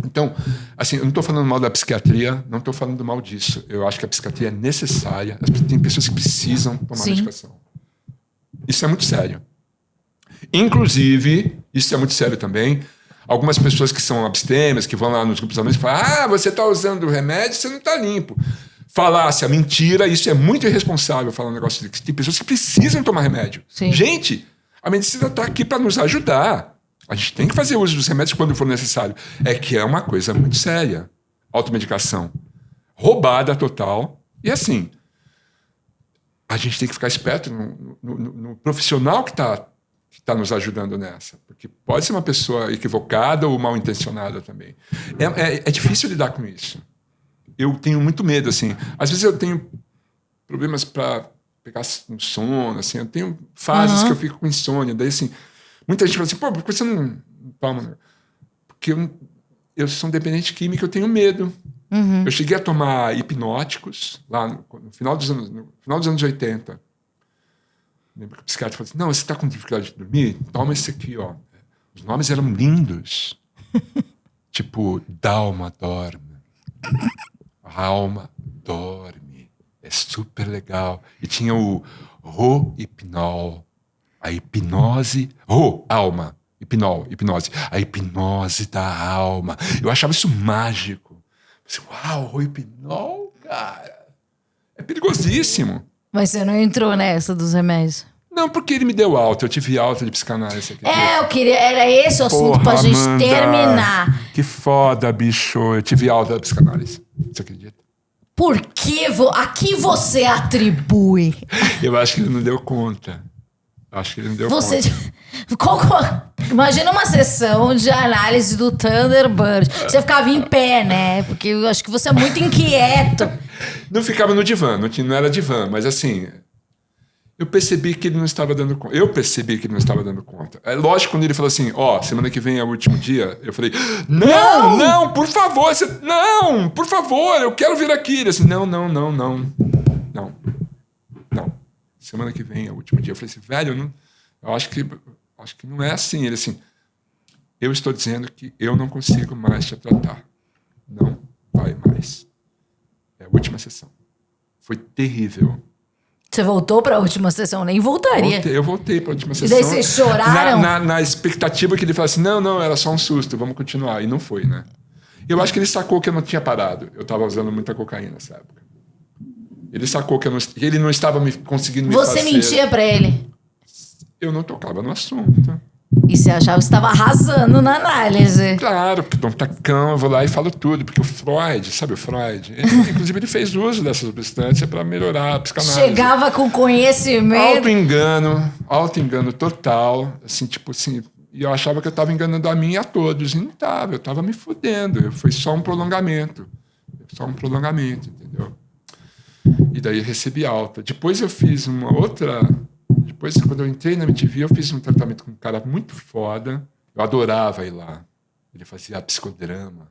Speaker 2: Então, assim, eu não estou falando mal da psiquiatria, não estou falando mal disso. Eu acho que a psiquiatria é necessária. Tem pessoas que precisam tomar medicação. Isso é muito sério. Inclusive, isso é muito sério também, algumas pessoas que são abstêmias, que vão lá nos grupos amigos e falam: você está usando o remédio, você não está limpo. Falácia, mentira, isso é muito irresponsável falar um negócio desse. Tem pessoas que precisam tomar remédio.
Speaker 1: Sim.
Speaker 2: Gente, a medicina está aqui para nos ajudar. A gente tem que fazer uso dos remédios quando for necessário. É que é uma coisa muito séria. Automedicação. Roubada total. E assim, a gente tem que ficar esperto no profissional que está nos ajudando nessa. Porque pode ser uma pessoa equivocada ou mal intencionada também. É difícil lidar com isso. Eu tenho muito medo, assim. Às vezes eu tenho problemas para pegar no sono, assim. Eu tenho fases que eu fico com insônia. Daí, assim... Muita gente fala assim, por que você não toma? Porque eu sou um dependente químico, eu tenho medo. Eu cheguei a tomar hipnóticos lá no final dos anos 80. Lembro que o psiquiatra falou assim, não, você está com dificuldade de dormir? Toma esse aqui, ó. Os nomes eram lindos. Tipo, Dalma dorme. Alma dorme. É super legal. E tinha o Rohipnol. A hipnose... alma. Hipnose. A hipnose da alma. Eu achava isso mágico. Uau, Rohipnol, cara. É perigosíssimo.
Speaker 1: Mas você não entrou nessa dos remédios?
Speaker 2: Não, porque ele me deu alta. Eu tive alta de psicanálise.
Speaker 1: Eu queria... Era esse o assunto pra gente terminar.
Speaker 2: Que foda, bicho. Eu tive alta de psicanálise. Você acredita?
Speaker 1: Por que... A que você atribui?
Speaker 2: Eu acho que ele não deu conta. Acho que ele não deu conta.
Speaker 1: Imagina uma sessão de análise do Thunderbird. Você ficava em pé, né? Porque eu acho que você é muito inquieto.
Speaker 2: Não ficava no divã, não era divã, mas assim... Eu percebi que ele não estava dando conta. É lógico, quando ele falou assim, semana que vem é o último dia, eu falei, não, por favor, por favor, eu quero vir aqui. Ele assim, não. Semana que vem é o último dia. Eu falei assim, velho, eu acho que não é assim. Ele assim, eu estou dizendo que eu não consigo mais te tratar. Não vai mais. É a última sessão. Foi terrível.
Speaker 1: Você voltou para a última sessão? Nem voltaria.
Speaker 2: Eu voltei para a última sessão.
Speaker 1: E daí vocês choraram?
Speaker 2: Na expectativa que ele falasse, não, era só um susto, vamos continuar. E não foi, né? Eu acho que ele sacou que eu não tinha parado. Eu estava usando muita cocaína nessa época. Ele sacou que ele não estava conseguindo me fazer...
Speaker 1: Você mentia pra ele?
Speaker 2: Eu não tocava no assunto.
Speaker 1: E você achava que você estava arrasando na análise?
Speaker 2: Claro, porque dou um tacão, eu vou lá e falo tudo. Porque o Freud, sabe o Freud? Inclusive ele fez uso dessa substância para melhorar a psicanálise.
Speaker 1: Chegava com conhecimento...
Speaker 2: Auto-engano total. Assim, tipo assim... E eu achava que eu estava enganando a mim e a todos. E não estava, eu estava me fudendo. Foi só um prolongamento. Entendeu? E daí eu recebi alta. Depois eu fiz uma outra... Depois, quando eu entrei na MTV, eu fiz um tratamento com um cara muito foda. Eu adorava ir lá. Ele fazia psicodrama.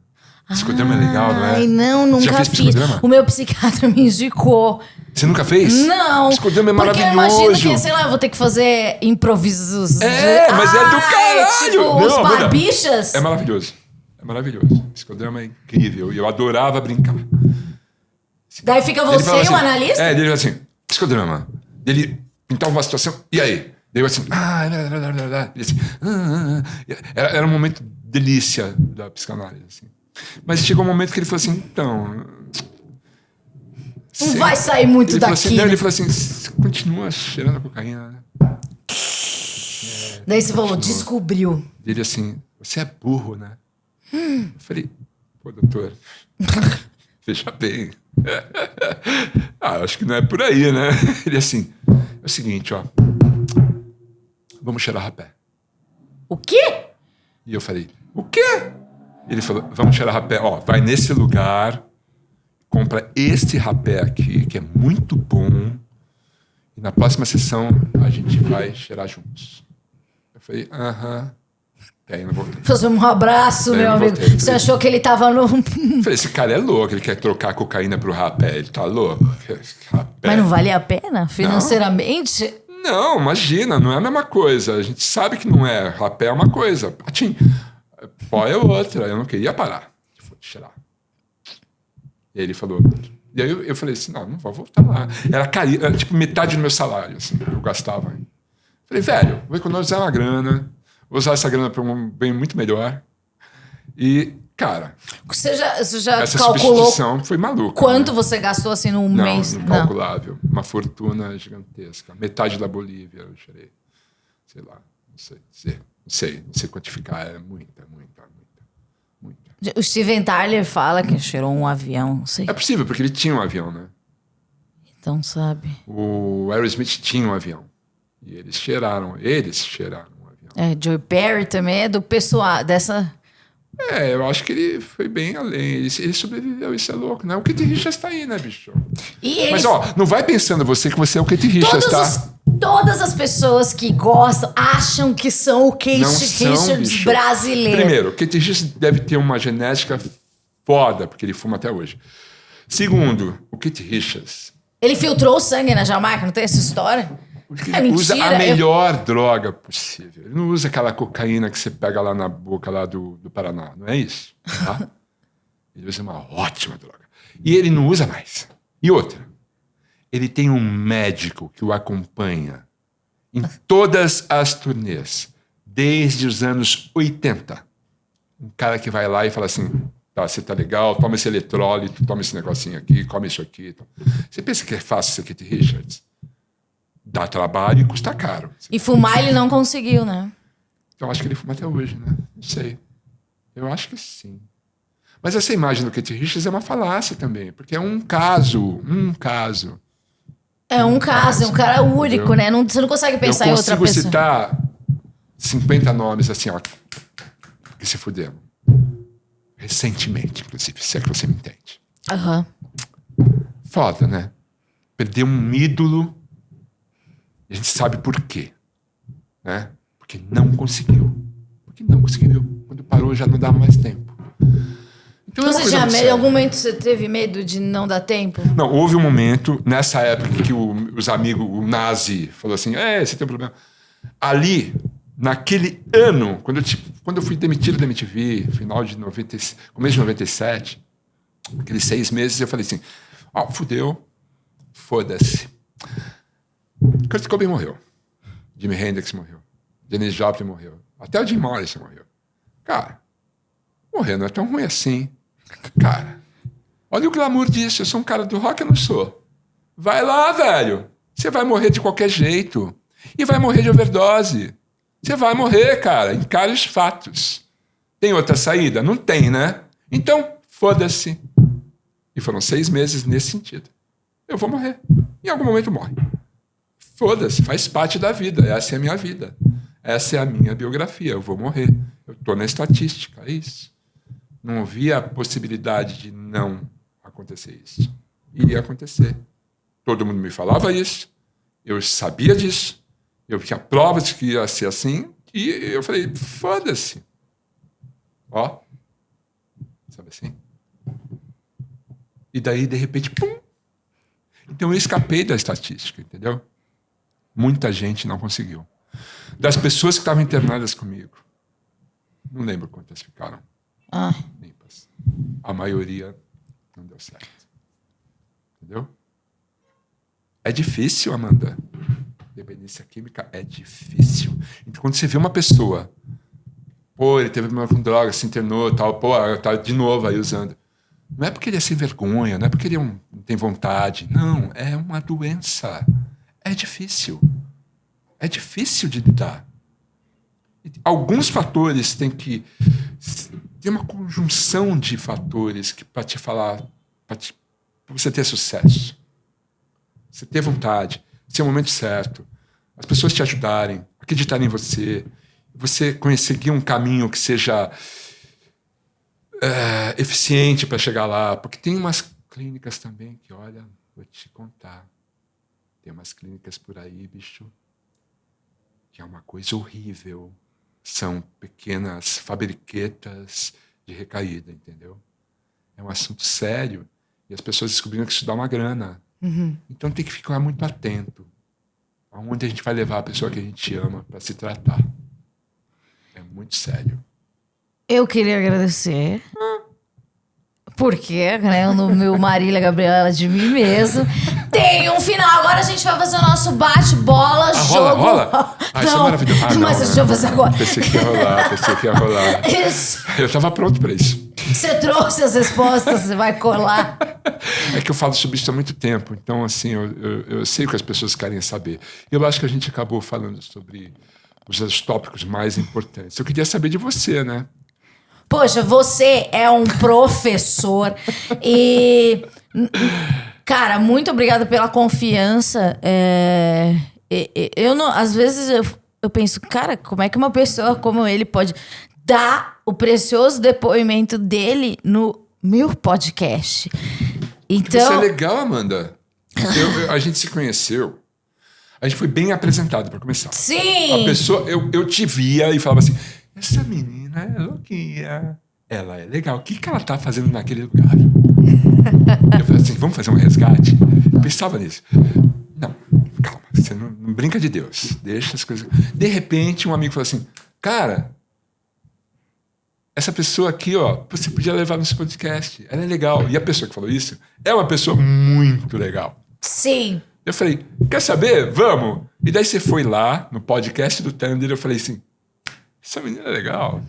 Speaker 2: Psicodrama é legal, não é?
Speaker 1: Ai, não, nunca
Speaker 2: Já fez
Speaker 1: fiz.
Speaker 2: psicodrama?
Speaker 1: O meu psiquiatra me indicou.
Speaker 2: Você nunca fez?
Speaker 1: Não.
Speaker 2: Psicodrama é
Speaker 1: Porque eu
Speaker 2: maravilhoso.
Speaker 1: imagino que, sei lá, eu vou ter que fazer improvisos.
Speaker 2: Mas é do caralho.
Speaker 1: Tipo,
Speaker 2: Não,
Speaker 1: os
Speaker 2: mano,
Speaker 1: barbichas.
Speaker 2: É maravilhoso. É maravilhoso. Psicodrama é incrível. E eu adorava brincar. Assim.
Speaker 1: Daí fica
Speaker 2: Ele
Speaker 1: você
Speaker 2: falava
Speaker 1: e o
Speaker 2: assim,
Speaker 1: analista?
Speaker 2: Ele falava assim, psicodrama. Ele pintava uma situação, e aí? Daí eu assim, ele assim, Era um momento delícia da psicanálise, assim. Mas chegou um momento que ele falou assim, então...
Speaker 1: Não vai sair muito
Speaker 2: ele
Speaker 1: daqui.
Speaker 2: Falou assim,
Speaker 1: né?
Speaker 2: Ele falou assim, você continua cheirando a cocaína, né?
Speaker 1: Daí você falou, descobriu.
Speaker 2: Ele assim, você é burro, né? Eu falei, pô, doutor, veja bem. Acho que não é por aí, né? Ele assim, é o seguinte, ó, vamos cheirar rapé.
Speaker 1: O quê?
Speaker 2: E eu falei, o quê? Ele falou, vamos cheirar rapé, ó, vai nesse lugar, compra este rapé aqui, que é muito bom, e na próxima sessão a gente vai cheirar juntos. Eu falei, aham. E aí eu não voltei.
Speaker 1: Fazer um abraço,
Speaker 2: Daí
Speaker 1: meu
Speaker 2: eu
Speaker 1: amigo.
Speaker 2: voltei.
Speaker 1: Você achou que ele tava no...
Speaker 2: Falei, esse cara é louco, ele quer trocar a cocaína pro rapé, ele tá louco. Rapé.
Speaker 1: Mas não valia a pena, financeiramente?
Speaker 2: Não, imagina, não é a mesma coisa. A gente sabe que não é. Rapé é uma coisa, patim. Pó é outra. Eu não queria parar. Vou cheirar. E aí ele falou... E aí eu falei assim, não vou voltar lá. Era tipo metade do meu salário, assim, que eu gastava. Falei, velho, vou economizar uma grana, vou usar essa grana para um bem muito melhor. E, cara...
Speaker 1: Você já
Speaker 2: essa
Speaker 1: calculou
Speaker 2: substituição foi maluca.
Speaker 1: quanto
Speaker 2: né?
Speaker 1: você gastou assim num mês?
Speaker 2: Incalculável. Uma fortuna gigantesca. Metade da Bolívia eu cheirei. Sei lá, não sei quantificar. É muita.
Speaker 1: O Steven Tyler fala que cheirou um avião, não sei.
Speaker 2: É possível, porque ele tinha um avião, né?
Speaker 1: Então, sabe.
Speaker 2: O Aerosmith tinha um avião. E eles cheiraram um avião.
Speaker 1: Joe Perry também é do pessoal, dessa...
Speaker 2: Eu acho que ele foi bem além. Ele sobreviveu, isso é louco, né? O Keith Richards tá aí, né, bicho? Mas, não vai pensando você que você é o Keith Richards, tá?
Speaker 1: Todas as pessoas que gostam acham que são o Keith Richards
Speaker 2: bicho.
Speaker 1: brasileiro.
Speaker 2: Primeiro, o Keith Richards deve ter uma genética foda, porque ele fuma até hoje. Segundo, o Keith Richards...
Speaker 1: Ele filtrou o sangue na Jamaica, não tem essa história?
Speaker 2: Ele usa a melhor droga possível. Ele não usa aquela cocaína que você pega lá na boca lá do Paraná. Não é isso. Tá? Ele usa uma ótima droga. E ele não usa mais. E outra, ele tem um médico que o acompanha em todas as turnês, desde os anos 80. Um cara que vai lá e fala assim, tá, você tá legal, toma esse eletrólito, toma esse negocinho aqui, come isso aqui. Você pensa que é fácil ser Keith Richards? Dá trabalho e custa caro.
Speaker 1: E fumar ele não conseguiu, né?
Speaker 2: Eu acho que ele fuma até hoje, né? Não sei. Eu acho que sim. Mas essa imagem do Keith Richards é uma falácia também, porque é um caso.
Speaker 1: É um cara único, né? Você não consegue pensar em outra pessoa.
Speaker 2: Eu consigo citar 50 nomes assim, ó, que se fuderam. Recentemente, inclusive, se é que você me entende.
Speaker 1: Aham.
Speaker 2: Foda, né? Perder um ídolo. E a gente sabe por quê. Né? Porque não conseguiu. Quando parou, já não dava mais tempo. Então,
Speaker 1: Você já, em algum momento, você teve medo de não dar tempo?
Speaker 2: Não, houve um momento, nessa época, que os amigos, o Nazi, falou assim, você tem um problema. Ali, naquele ano, quando eu fui demitido da MTV, final de começo de 97, aqueles 6 meses, eu falei assim, fudeu, foda-se. Kurt Cobain morreu. Jimi Hendrix morreu. Janis Joplin morreu. Até o Jim Morrison morreu. Cara, morrer não é tão ruim assim. Cara, olha o glamour disso. Eu sou um cara do rock, eu não sou. Vai lá, velho. Você vai morrer de qualquer jeito. E vai morrer de overdose. Você vai morrer, cara. Encare os fatos. Tem outra saída? Não tem, né? Então, foda-se. E foram 6 meses nesse sentido. Eu vou morrer. Em algum momento morre. Foda-se, faz parte da vida. Essa é a minha vida. Essa é a minha biografia. Eu vou morrer. Eu estou na estatística, é isso. Não havia a possibilidade de não acontecer isso. Iria acontecer. Todo mundo me falava isso. Eu sabia disso. Eu tinha provas de que ia ser assim. E eu falei, foda-se. Sabe assim? E daí, de repente, pum! Então eu escapei da estatística, entendeu? Muita gente não conseguiu. Das pessoas que estavam internadas comigo, não lembro quantas ficaram limpas. A maioria não deu certo. Entendeu? É difícil, Amanda. Dependência química é difícil. Então, quando você vê uma pessoa, pô, ele teve problema com droga, se internou, tal, pô, tá de novo aí usando. Não é porque ele é sem vergonha, não é porque ele não tem vontade. Não, é uma doença. É difícil. É difícil de lidar. Alguns fatores têm que... Tem uma conjunção de fatores que para te falar, para você ter sucesso. Você ter vontade, ser o momento certo, as pessoas te ajudarem, acreditarem em você, você conseguir um caminho que seja eficiente para chegar lá. Porque tem umas clínicas também que, olha, vou te contar, tem umas clínicas por aí, bicho, que é uma coisa horrível. São pequenas fabriquetas de recaída, entendeu? É um assunto sério e as pessoas descobriram que isso dá uma grana. Então tem que ficar muito atento aonde a gente vai levar a pessoa que a gente ama para se tratar. É muito sério.
Speaker 1: Eu queria agradecer. Porque, né, no meu Marília Gabriela de mim mesmo. Tem um final. Agora a gente vai fazer o nosso bate-bola, jogo.
Speaker 2: Rola? Isso é maravilhoso.
Speaker 1: Mas deixa eu fazer agora.
Speaker 2: Pensei que ia rolar.
Speaker 1: Isso.
Speaker 2: Eu estava pronto para isso.
Speaker 1: Você trouxe as respostas, você vai colar.
Speaker 2: É que eu falo sobre isso há muito tempo. Então, assim, eu sei o que as pessoas querem saber. Eu acho que a gente acabou falando sobre os tópicos mais importantes. Eu queria saber de você, né?
Speaker 1: Poxa, você é um professor e... Cara, muito obrigada pela confiança. Eu não, às vezes eu penso, cara, como é que uma pessoa como ele pode dar o precioso depoimento dele no meu podcast? Então...
Speaker 2: Isso é legal, Amanda. A gente se conheceu, a gente foi bem apresentado para começar.
Speaker 1: Sim!
Speaker 2: A pessoa, eu te via e falava assim, essa menina é louquinha, ela é legal, o que ela tá fazendo naquele lugar? Eu falei assim, vamos fazer um resgate? Eu pensava nisso. Não, calma, você não brinca de Deus, deixa as coisas... De repente, um amigo falou assim, cara, essa pessoa aqui, ó, você podia levar no seu podcast, ela é legal. E a pessoa que falou isso é uma pessoa muito legal.
Speaker 1: Sim.
Speaker 2: Eu falei, quer saber? Vamos! E daí você foi lá, no podcast do Thunder, eu falei assim, essa menina é legal.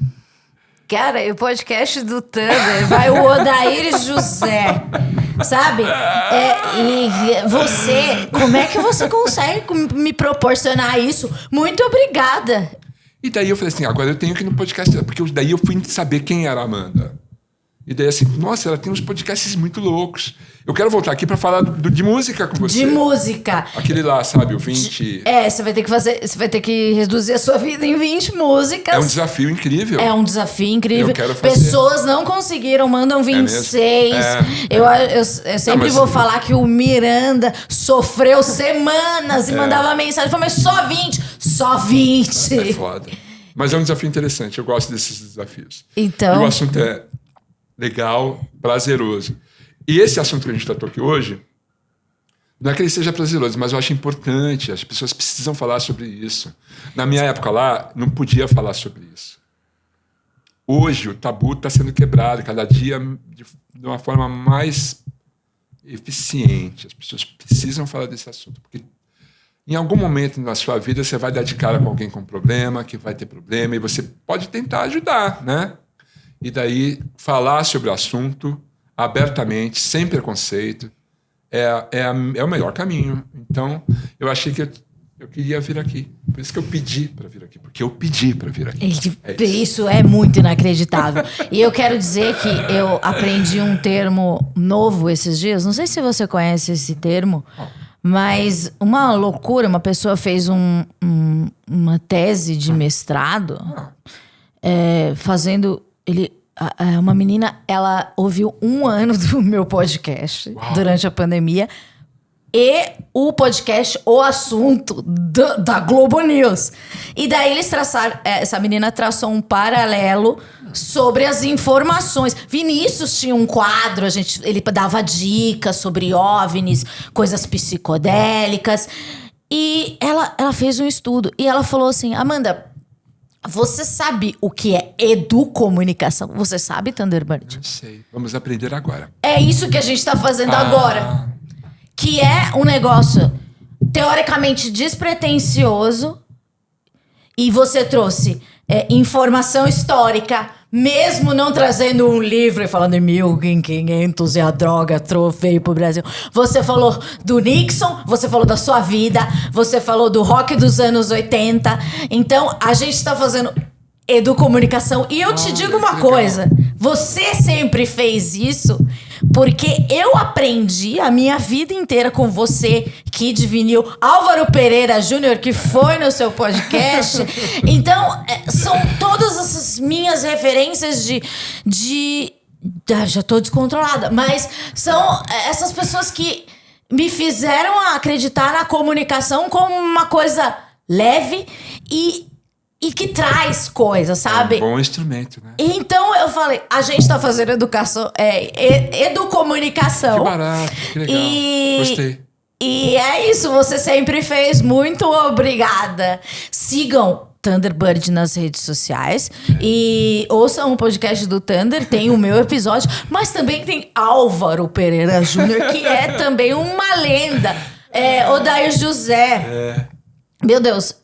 Speaker 1: Cara, e o podcast do Thunder vai o Odair José, sabe? E você, como é que você consegue me proporcionar isso? Muito obrigada.
Speaker 2: E daí eu falei assim, agora eu tenho que ir no podcast dela, porque daí eu fui saber quem era a Amanda. E daí assim, nossa, ela tem uns podcasts muito loucos. Eu quero voltar aqui pra falar de música com você.
Speaker 1: De música.
Speaker 2: Aquele lá, sabe, o 20...
Speaker 1: Você vai ter que reduzir a sua vida em 20 músicas.
Speaker 2: É um desafio incrível.
Speaker 1: É um desafio incrível.
Speaker 2: Eu quero fazer.
Speaker 1: Pessoas não conseguiram, mandam 26. Eu sempre vou falar que o Miranda sofreu semanas e mandava mensagem. Falei, mas só 20? Só 20.
Speaker 2: É foda. Mas é um desafio interessante. Eu gosto desses desafios.
Speaker 1: Então...
Speaker 2: E o assunto é legal, prazeroso. E esse assunto que a gente tratou aqui hoje, não é que ele seja prazeroso, mas eu acho importante. As pessoas precisam falar sobre isso. Na minha época lá, não podia falar sobre isso. Hoje, o tabu está sendo quebrado, cada dia de uma forma mais eficiente. As pessoas precisam falar desse assunto, porque em algum momento na sua vida você vai dar de cara com alguém com problema, que vai ter problema, e você pode tentar ajudar, né? E daí, falar sobre o assunto abertamente, sem preconceito, é o melhor caminho. Então, eu achei que eu queria vir aqui. Por isso que eu pedi para vir aqui. Porque eu pedi para vir aqui.
Speaker 1: Isso é muito inacreditável. E eu quero dizer que eu aprendi um termo novo esses dias. Não sei se você conhece esse termo, mas uma loucura. Uma pessoa fez uma tese de mestrado fazendo... Uma menina, ela ouviu 1 ano do meu podcast durante a pandemia. E o podcast, o assunto da Globo News. E daí eles traçaram... Essa menina traçou um paralelo sobre as informações. Vinícius tinha um quadro, ele dava dicas sobre OVNIs, coisas psicodélicas. E ela fez um estudo e ela falou assim: Amanda, você sabe o que é educomunicação? Você sabe, Thunderbird?
Speaker 2: Não sei. Vamos aprender agora.
Speaker 1: É isso que a gente tá fazendo agora. Que é um negócio teoricamente despretensioso. E você trouxe informação histórica, mesmo não trazendo um livro e falando em 1500 e a droga veio pro Brasil. Você falou do Nixon, você falou da sua vida, você falou do rock dos anos 80. Então, a gente tá fazendo educomunicação. E eu te digo uma coisa, você sempre fez isso porque eu aprendi a minha vida inteira com você, Kid Vinil, Álvaro Pereira Júnior, que foi no seu podcast. Então, são todas essas minhas referências já tô descontrolada, mas são essas pessoas que me fizeram acreditar na comunicação como uma coisa leve e que traz coisas, sabe?
Speaker 2: É um bom instrumento, né?
Speaker 1: Então eu falei, a gente tá fazendo educomunicação.
Speaker 2: Que barato, que legal. Gostei.
Speaker 1: E é isso, você sempre fez. Muito obrigada. Sigam Thunderbird nas redes sociais e ouçam o podcast do Thunder, tem o meu episódio, mas também tem Álvaro Pereira Júnior, que é também uma lenda. Odair José. Meu Deus,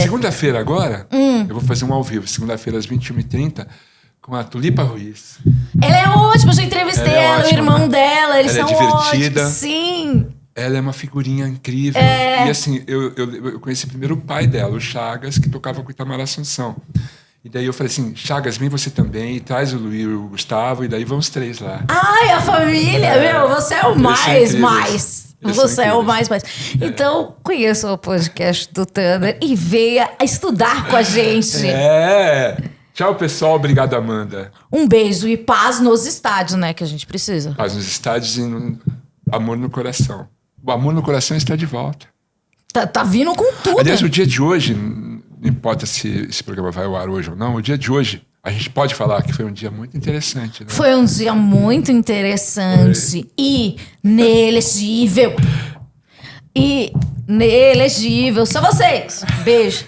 Speaker 2: Segunda-feira agora, eu vou fazer um ao vivo. Segunda-feira às 21h30, com a Tulipa Ruiz.
Speaker 1: Ela é ótima, eu já entrevistei ela, o irmão dela, eles
Speaker 2: ela
Speaker 1: são
Speaker 2: é divertida.
Speaker 1: ótimos. Sim.
Speaker 2: Ela é uma figurinha incrível. E assim, eu conheci primeiro o pai dela, o Chagas, que tocava com o Itamar Assunção. E daí eu falei assim, Chagas, vem você também, traz o Luiz e o Gustavo, e daí vamos 3 lá.
Speaker 1: Ai, a família, meu, você é o mais. Você é o mais. Então, conheça o podcast do Thunder e venha estudar com a gente.
Speaker 2: Tchau, pessoal. Obrigado, Amanda.
Speaker 1: Um beijo e paz nos estádios, né? Que a gente precisa.
Speaker 2: Paz nos estádios e amor no coração. O amor no coração está de volta.
Speaker 1: Tá vindo com tudo.
Speaker 2: Aliás, o dia de hoje, não importa se esse programa vai ao ar hoje ou não, o dia de hoje, a gente pode falar que foi um dia muito interessante, né?
Speaker 1: Foi um dia muito interessante e inelegível. Só vocês. Beijo.